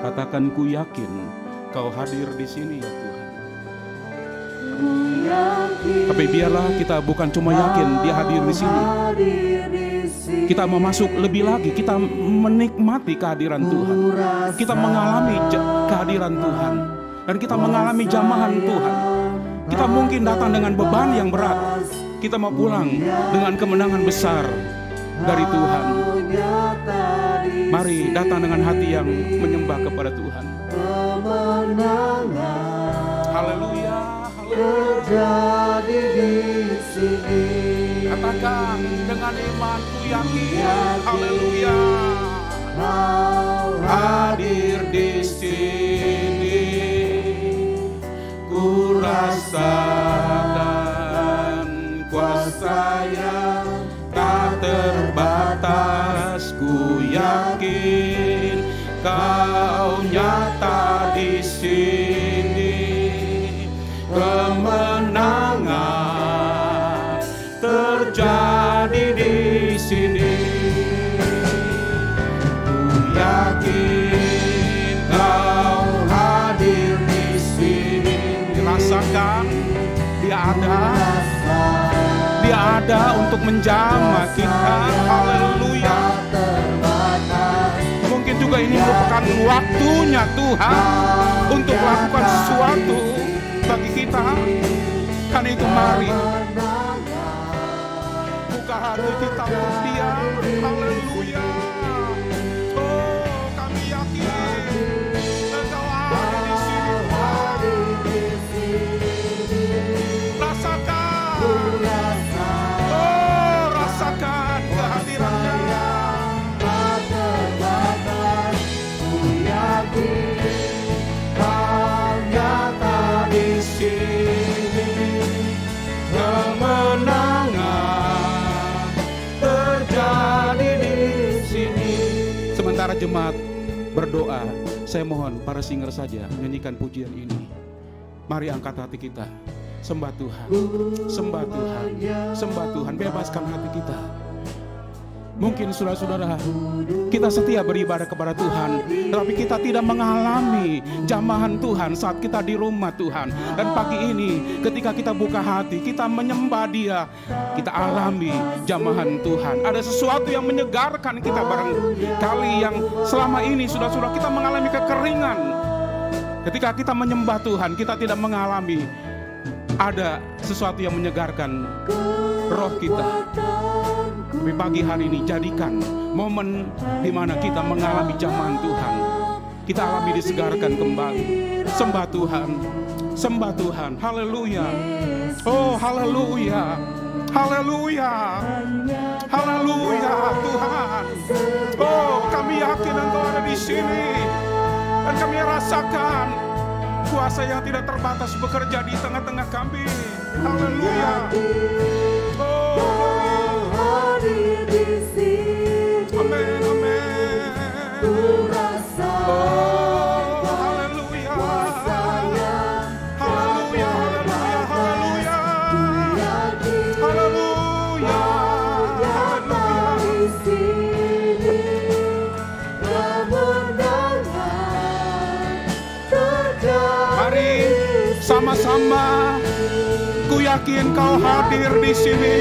Katakan, ku yakin Kau hadir di sini ya Tuhan. Tapi biarlah kita bukan cuma yakin Dia hadir di sini. Kita mau masuk lebih lagi, kita menikmati kehadiran Tuhan. Kita mengalami kehadiran Tuhan. Dan kita mengalami jamahan Tuhan. Kita mungkin datang dengan beban yang berat. Kita mau pulang dengan kemenangan besar dari Tuhan. Mari datang dengan hati yang menyembah kepada Tuhan. Haleluya, terjadi di sini. Katakan dengan iman, ku yakin. Haleluya, hadir di sini. Ku rasakan kuasa yang tak terbatas. Ku yakin Kau nyata di sini. Kemenangan terjadi di sini. Ku yakin Kau hadir di sini. Rasakan Dia ada. Dia ada untuk menjamah kita. Haleluya. Mungkin juga ini merupakan waktunya Tuhan untuk melakukan sesuatu bagi kita. Karena itu mari buka hati kita untuk Dia. Haleluya. Oh, kami yakin Engkau ada di sini. Rasakan. Oh, rasakan kehadirannya. Ku yakin Kau nyata di sini. Kemenangan terjadi di sini. Sementara jemaat berdoa, saya mohon para singer saja menyanyikan pujian ini. Mari angkat hati kita. Sembah Tuhan, sembah Tuhan, sembah Tuhan, bebaskan hati kita. Mungkin saudara-saudara, kita setia beribadah kepada Tuhan, tetapi kita tidak mengalami jamahan Tuhan saat kita di rumah Tuhan. Dan pagi ini ketika kita buka hati, kita menyembah Dia, kita alami jamahan Tuhan. Ada sesuatu yang menyegarkan kita barangkali yang selama ini saudara-saudara kita mengalami kekeringan. Ketika kita menyembah Tuhan, kita tidak mengalami ada sesuatu yang menyegarkan roh kita. Tapi pagi hari ini jadikan momen di mana kita mengalami jamahan Tuhan. Kita alami disegarkan kembali. Sembah Tuhan, sembah Tuhan. Haleluya. Oh, haleluya. Haleluya. Haleluya Tuhan. Oh, kami yakin Engkau ada di sini. Dan kami rasakan kuasa yang tidak terbatas bekerja di tengah-tengah kami. Haleluya. Oh, hadir di sini. Amin, amin. Oh, haleluya. Haleluya, haleluya, haleluya. Haleluya. Haleluya. Di sini kemenangan terjadi. Mari sama-sama, ku yakin Kau hadir di sini.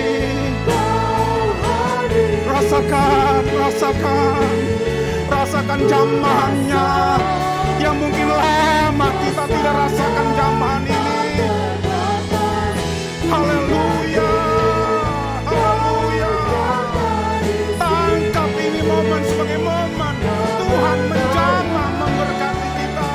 Rasakan jamahannya yang mungkin lama kita tidak rasakan jamahan ini. Haleluya, haleluya. Tangkap ini momen sebagai momen Tuhan menjamah memberkati kita.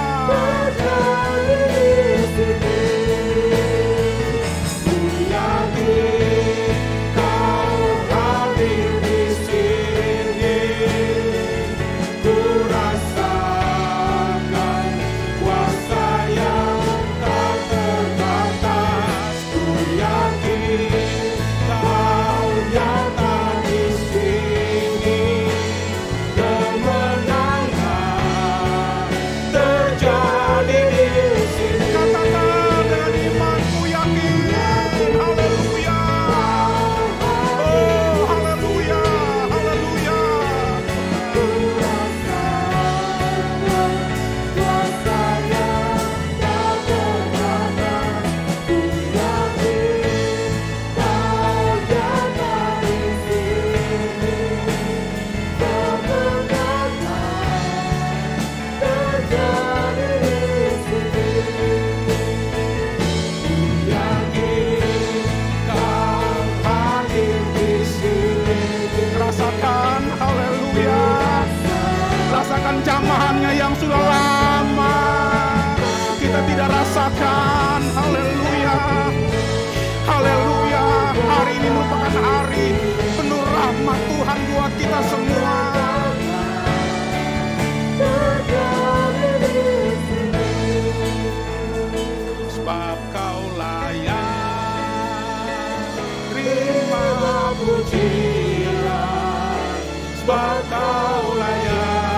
Jamahannya yang sudah lama kita tidak rasakan. Haleluya, haleluya. Hari ini merupakan hari penuh rahmat Tuhan buat kita semua. Sebab Kau layak terima pujian, sebab Kau layak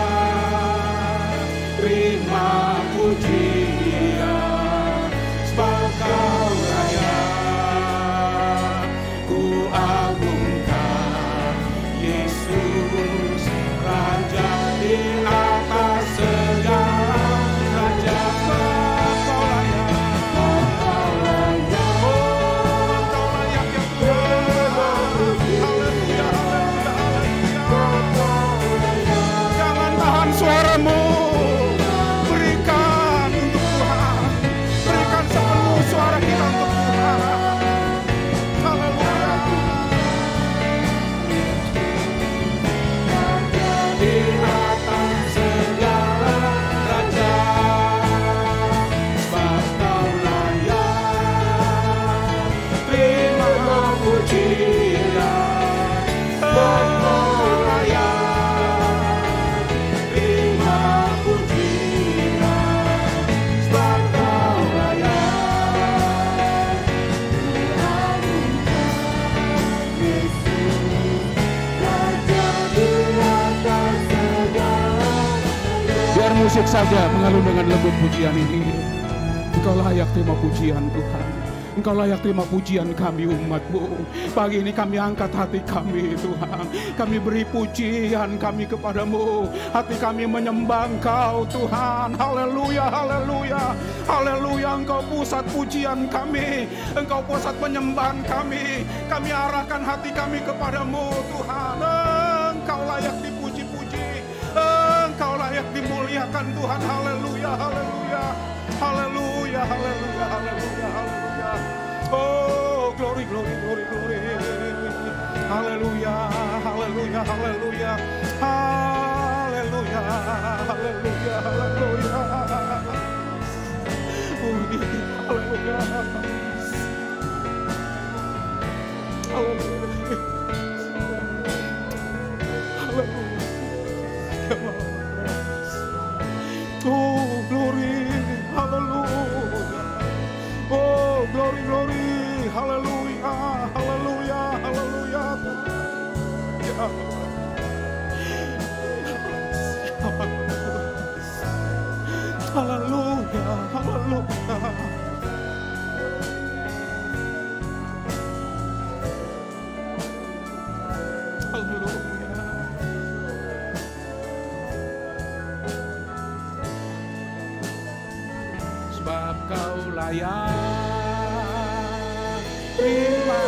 terima pujian, sebab Kau layak. Ku agungkan Yesus, Raja di atas segala raja. Sebab Kau layak, oh Kau layak ya Tuhan. Haleluya, haleluya. Jangan tahan suaramu. Suara kita untuk Tuhan. Haleluya. Di atas segala raja, sebab Kau layak terima pujian, sebab Kau layak terima pujian, sebab Kau layak. Biar musik saja mengalun dengan lembut pujian ini. Engkau layak terima pujian Tuhan. Engkau layak terima pujian kami umat-Mu. Pagi ini kami angkat hati kami Tuhan. Kami beri pujian kami kepadamu. Hati kami menyembah Engkau Tuhan. Haleluya, haleluya, haleluya. Engkau pusat pujian kami. Engkau pusat penyembahan kami. Kami arahkan hati kami kepadamu Tuhan. Engkau layak dipuji-puji. Engkau layak dimuliakan Tuhan. Haleluya, haleluya, haleluya, haleluya, haleluya, haleluya. Oh, glory, glory, glory, glory. Haleluya, haleluya, haleluya, haleluya, haleluya, haleluya. Haleluya, haleluya, haleluya. Oh, glory, haleluya. Oh, glory, glory, haleluya, haleluya, haleluya. Ya haleluya, haleluya. Sebab Kau layak terima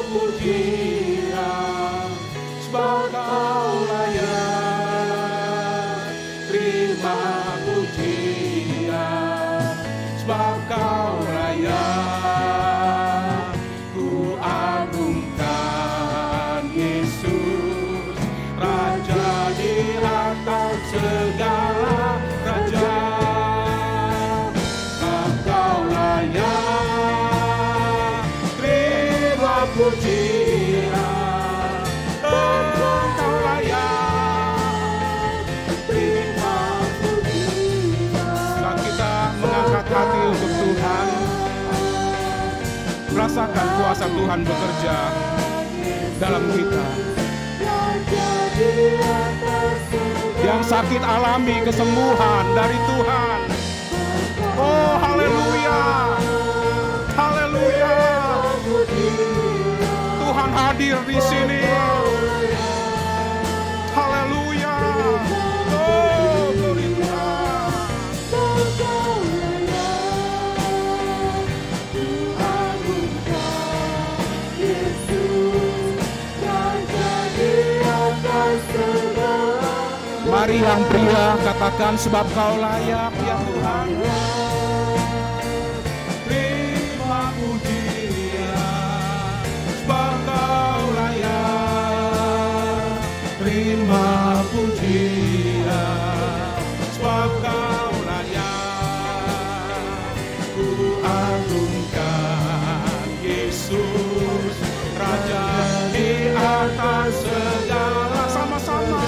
pujian, sebab Kau rasakan kuasa Tuhan bekerja dalam kita. Yang sakit alami kesembuhan dari Tuhan. Oh, haleluya. Haleluya. Tuhan hadir di sini. Haleluya. Oh, glory Tuhan. Mari yang pria katakan, sebab Kau layak ya Tuhan. Terima pujian, sebab Kau layak. Terima pujian, sebab Kau layak. Ku agungkan Yesus, Raja di atas segala. Sama-sama.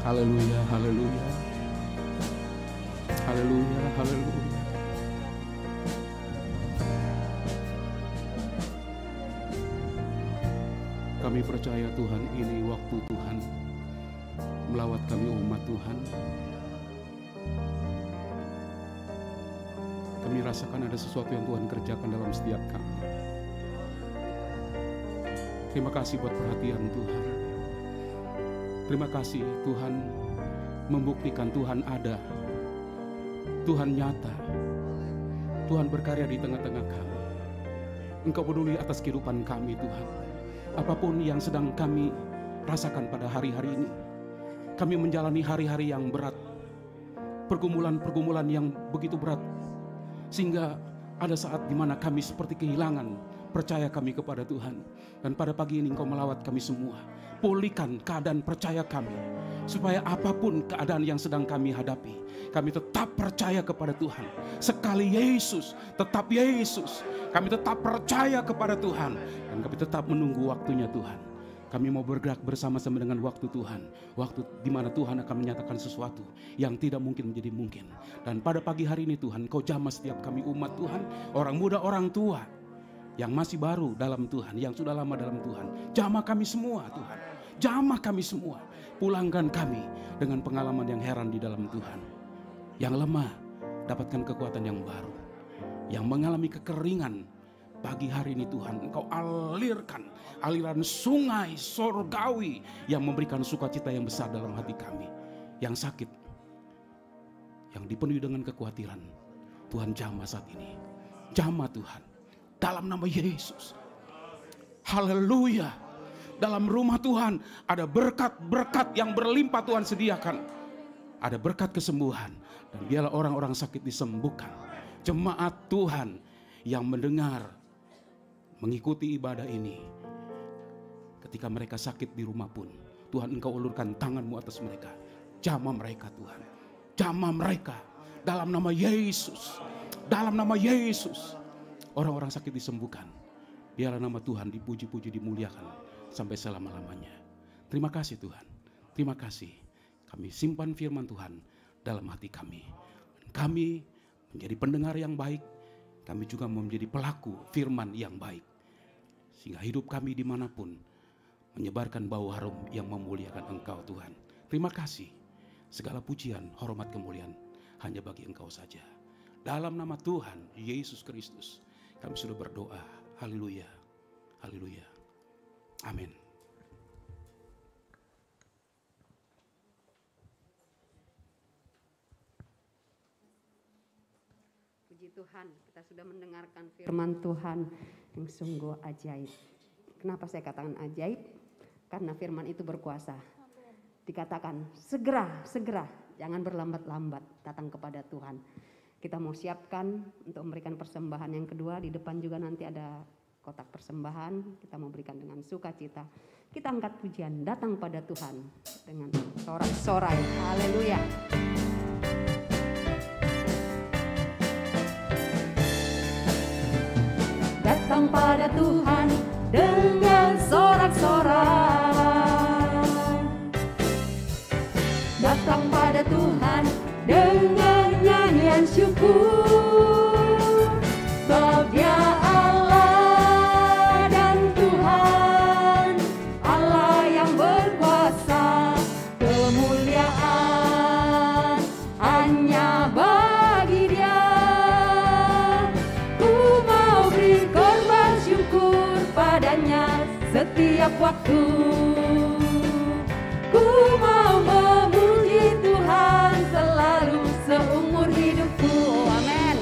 Haleluya, haleluya. Haleluya, haleluya. Kami percaya Tuhan, ini waktu Tuhan melawat kami umat Tuhan. Kami rasakan ada sesuatu yang Tuhan kerjakan dalam setiap kami. Terima kasih buat perhatian Tuhan. Terima kasih Tuhan membuktikan Tuhan ada. Tuhan nyata. Tuhan berkarya di tengah-tengah kami. Engkau peduli atas kehidupan kami Tuhan. Apapun yang sedang kami rasakan pada hari-hari ini. Kami menjalani hari-hari yang berat. Pergumulan-pergumulan yang begitu berat. Sehingga ada saat di mana kami seperti kehilangan percaya kami kepada Tuhan. Dan pada pagi ini Engkau melawat kami semua. Pulihkan keadaan percaya kami. Supaya apapun keadaan yang sedang kami hadapi, kami tetap percaya kepada Tuhan. Sekali Yesus, tetap Yesus. Kami tetap percaya kepada Tuhan. Dan kami tetap menunggu waktunya Tuhan. Kami mau bergerak bersama-sama dengan waktu Tuhan. Waktu di mana Tuhan akan menyatakan sesuatu yang tidak mungkin menjadi mungkin. Dan pada pagi hari ini Tuhan, Kau jamah setiap kami umat Tuhan. Orang muda, orang tua. Yang masih baru dalam Tuhan, yang sudah lama dalam Tuhan. Jamah kami semua Tuhan. Jamah kami semua. Pulangkan kami dengan pengalaman yang heran di dalam Tuhan. Yang lemah, dapatkan kekuatan yang baru. Yang mengalami kekeringan, pagi hari ini Tuhan, Engkau alirkan aliran sungai sorgawi yang memberikan sukacita yang besar dalam hati kami. Yang sakit, yang dipenuhi dengan kekhawatiran, Tuhan jamah saat ini. Jamah Tuhan, dalam nama Yesus. Haleluya. Dalam rumah Tuhan ada berkat-berkat yang berlimpah Tuhan sediakan. Ada berkat kesembuhan. Dan biarlah orang-orang sakit disembuhkan. Jemaat Tuhan yang mendengar, mengikuti ibadah ini. Ketika mereka sakit di rumah pun, Tuhan Engkau ulurkan tangan-Mu atas mereka. Jamah mereka Tuhan. Jamah mereka. Dalam nama Yesus. Dalam nama Yesus. Orang-orang sakit disembuhkan. Biarlah nama Tuhan dipuji-puji, dimuliakan sampai selama-lamanya. Terima kasih Tuhan. Terima kasih. Kami simpan firman Tuhan dalam hati kami. Kami menjadi pendengar yang baik. Kami juga menjadi pelaku firman yang baik. Sehingga hidup kami dimanapun menyebarkan bau harum yang memuliakan Engkau Tuhan. Terima kasih. Segala pujian, hormat, kemuliaan hanya bagi Engkau saja. Dalam nama Tuhan Yesus Kristus kami sudah berdoa. Haleluya. Haleluya. Amin. Puji Tuhan, kita sudah mendengarkan firman Tuhan yang sungguh ajaib. Kenapa saya katakan ajaib? Karena firman itu berkuasa. Dikatakan segera, jangan berlambat-lambat datang kepada Tuhan. Kita mau siapkan untuk memberikan persembahan yang kedua. Di depan juga nanti ada kotak persembahan. Kita mau berikan dengan sukacita. Kita angkat pujian, datang pada Tuhan dengan sorak-sorai. Haleluya. Datang pada Tuhan dengan sorak-sorai. Datang pada Tuhan dengan nyanyian syukur. Sebab Dia Allah dan Tuhan, Allah yang berkuasa. Kemuliaan hanya bagi Dia. Ku mau beri korban syukur padanya setiap waktu. Ku mau memuji Tuhan selalu seumur hidupku. Amin.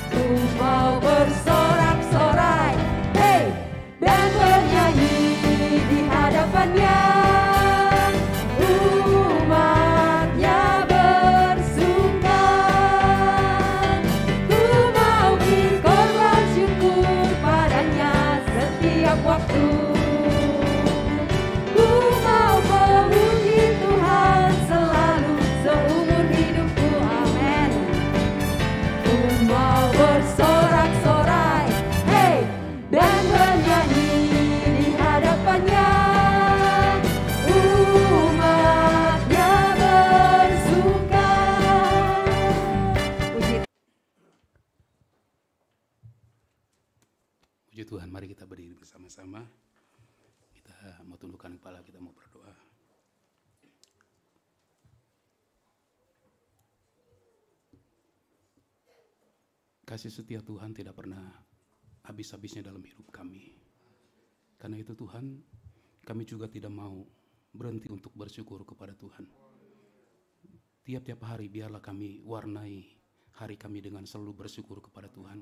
Ku mau bersorak-sorai, hey, dan bernyanyi di hadapannya. Umatnya bersuka. Ku mau beri korban syukur padanya setiap waktu. Ku mau memuji Tuhan selalu seumur hidupku. Amin. Ku mau bersorak-sorai, hey, dan bernyanyi di hadapannya. Umatnya bersuka. Puji Tuhan, mari kita berdiri bersama-sama. Kita mau tundukkan kepala, kita mau berdoa. Kasih setia Tuhan tidak pernah habis-habisnya dalam hidup kami. Karena itu Tuhan, kami juga tidak mau berhenti untuk bersyukur kepada Tuhan. Tiap-tiap hari biarlah kami warnai hari kami dengan selalu bersyukur kepada Tuhan.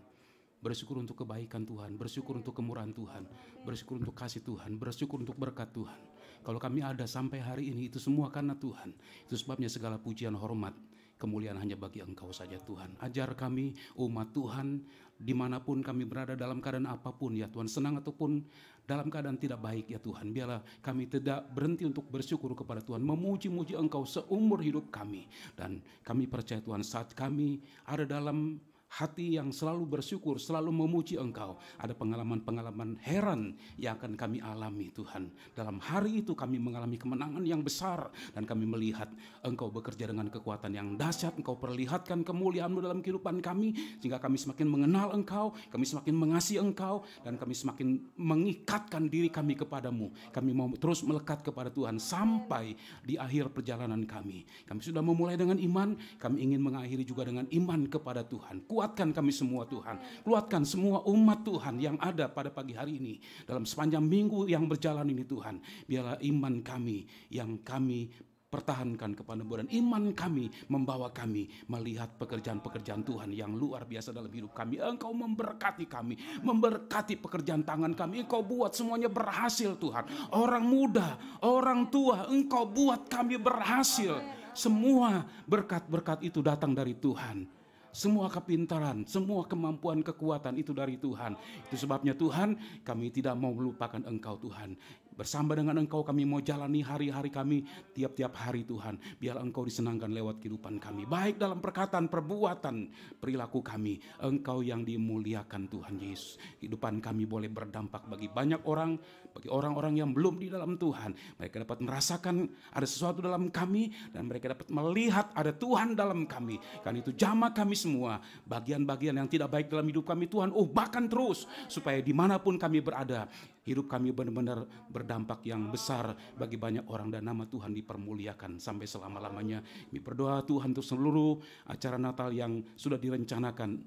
Bersyukur untuk kebaikan Tuhan, bersyukur untuk kemurahan Tuhan, bersyukur untuk kasih Tuhan, bersyukur untuk berkat Tuhan. Kalau kami ada sampai hari ini, itu semua karena Tuhan. Itu sebabnya segala pujian, hormat, kemuliaan hanya bagi Engkau saja Tuhan. Ajar kami umat Tuhan dimanapun kami berada dalam keadaan apapun ya Tuhan, senang ataupun dalam keadaan tidak baik ya Tuhan. Biarlah kami tidak berhenti untuk bersyukur kepada Tuhan, memuji-muji Engkau seumur hidup kami. Dan kami percaya Tuhan, saat kami ada dalam hati yang selalu bersyukur, selalu memuji Engkau, ada pengalaman-pengalaman heran yang akan kami alami Tuhan. Dalam hari itu kami mengalami kemenangan yang besar dan kami melihat Engkau bekerja dengan kekuatan yang dahsyat. Engkau perlihatkan kemuliaan-Mu dalam kehidupan kami sehingga kami semakin mengenal Engkau, kami semakin mengasihi Engkau, dan kami semakin mengikatkan diri kami kepadamu. Kami mau terus melekat kepada Tuhan sampai di akhir perjalanan kami. Kami sudah memulai dengan iman, kami ingin mengakhiri juga dengan iman kepada Tuhan. Kuatkan kami semua Tuhan, kuatkan semua umat Tuhan yang ada pada pagi hari ini. Dalam sepanjang minggu yang berjalan ini Tuhan, biarlah iman kami yang kami pertahankan kepada-Mu, dan iman kami membawa kami melihat pekerjaan-pekerjaan Tuhan yang luar biasa dalam hidup kami. Engkau memberkati kami, memberkati pekerjaan tangan kami. Engkau buat semuanya berhasil Tuhan. Orang muda, orang tua, Engkau buat kami berhasil. Semua berkat-berkat itu datang dari Tuhan. Semua kepintaran, semua kemampuan, kekuatan itu dari Tuhan. Itu sebabnya Tuhan, kami tidak mau melupakan Engkau Tuhan. Bersama dengan Engkau kami mau jalani hari-hari kami tiap-tiap hari Tuhan. Biar Engkau disenangkan lewat kehidupan kami. Baik dalam perkataan, perbuatan, perilaku kami. Engkau yang dimuliakan Tuhan Yesus. Kehidupan kami boleh berdampak bagi banyak orang, bagi orang-orang yang belum di dalam Tuhan. Mereka dapat merasakan ada sesuatu dalam kami dan mereka dapat melihat ada Tuhan dalam kami. Karena itu jamah kami semua, bagian-bagian yang tidak baik dalam hidup kami Tuhan, ubahkan terus supaya dimanapun kami berada, hidup kami benar-benar berdampak yang besar bagi banyak orang dan nama Tuhan dipermuliakan sampai selama-lamanya. Kami berdoa Tuhan untuk seluruh acara Natal yang sudah direncanakan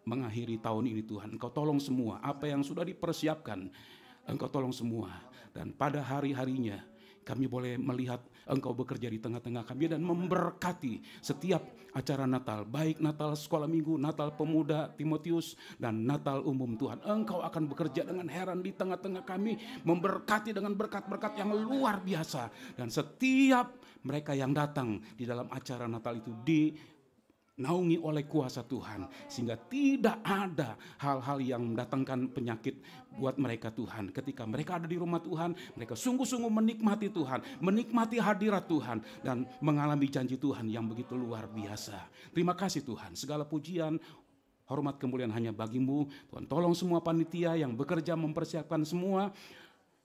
mengakhiri tahun ini Tuhan. Engkau tolong semua, apa yang sudah dipersiapkan, Engkau tolong semua. Dan pada hari-harinya kami boleh melihat Engkau bekerja di tengah-tengah kami dan memberkati setiap acara Natal, baik Natal sekolah minggu, Natal pemuda Timotius, dan Natal umum Tuhan. Engkau akan bekerja dengan heran di tengah-tengah kami, memberkati dengan berkat-berkat yang luar biasa. Dan setiap mereka yang datang di dalam acara Natal itu naungi oleh kuasa Tuhan, sehingga tidak ada hal-hal yang mendatangkan penyakit buat mereka Tuhan. Ketika mereka ada di rumah Tuhan, mereka sungguh-sungguh menikmati Tuhan, menikmati hadirat Tuhan, dan mengalami janji Tuhan yang begitu luar biasa. Terima kasih Tuhan, segala pujian, hormat, kemuliaan hanya bagi-Mu. Tuhan tolong semua panitia yang bekerja mempersiapkan semua.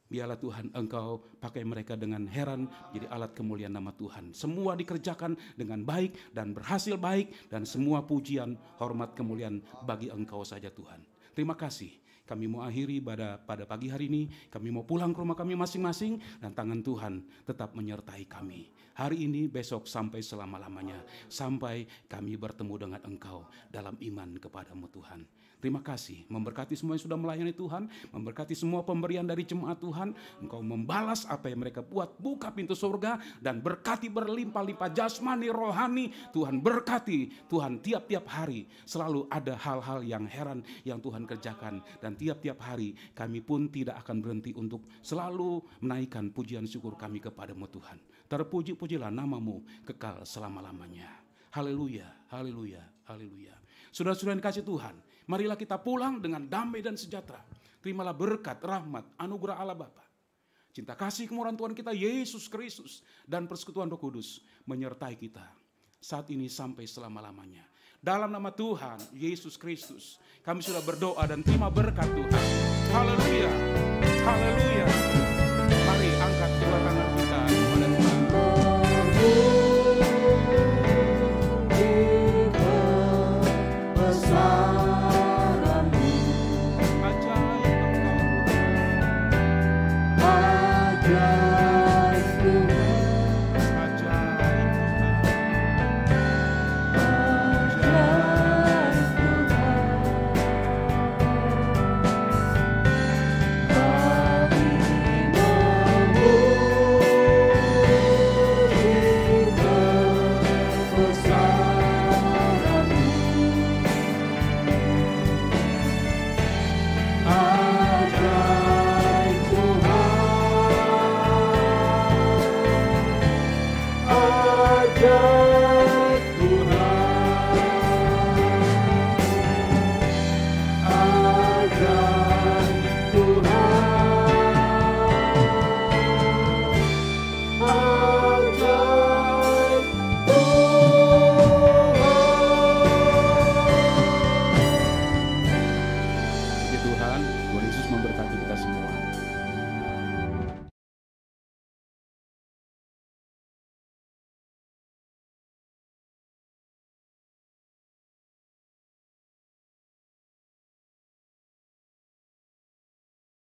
Biarlah Tuhan Engkau pakai mereka dengan heran jadi alat kemuliaan nama Tuhan. Semua dikerjakan dengan baik dan berhasil baik, dan semua pujian, hormat, kemuliaan bagi Engkau saja Tuhan. Terima kasih. Kami mau akhiri pada pagi hari ini, kami mau pulang ke rumah kami masing-masing, dan tangan Tuhan tetap menyertai kami. Hari ini, besok, sampai selama-lamanya. Sampai kami bertemu dengan Engkau dalam iman kepadamu Tuhan. Terima kasih, memberkati semua yang sudah melayani Tuhan, memberkati semua pemberian dari jemaat Tuhan. Engkau membalas apa yang mereka buat, buka pintu surga, dan berkati berlimpah-limpah jasmani, rohani. Tuhan berkati, Tuhan tiap-tiap hari selalu ada hal-hal yang heran yang Tuhan kerjakan. Dan tiap-tiap hari kami pun tidak akan berhenti untuk selalu menaikkan pujian syukur kami kepadamu Tuhan. Terpuji-pujilah namamu kekal selama-lamanya. Haleluya, haleluya, haleluya. Saudara-saudara yang dikasihi Tuhan, marilah kita pulang dengan damai dan sejahtera. Terimalah berkat, rahmat, anugerah Allah Bapa, cinta kasih kemurahan Tuhan kita Yesus Kristus, dan persekutuan Roh Kudus menyertai kita saat ini sampai selama-lamanya. Dalam nama Tuhan Yesus Kristus, kami sudah berdoa dan terima berkat Tuhan. Haleluya, haleluya. Mari angkat kedua tangan kita kepada Tuhan. Ajaib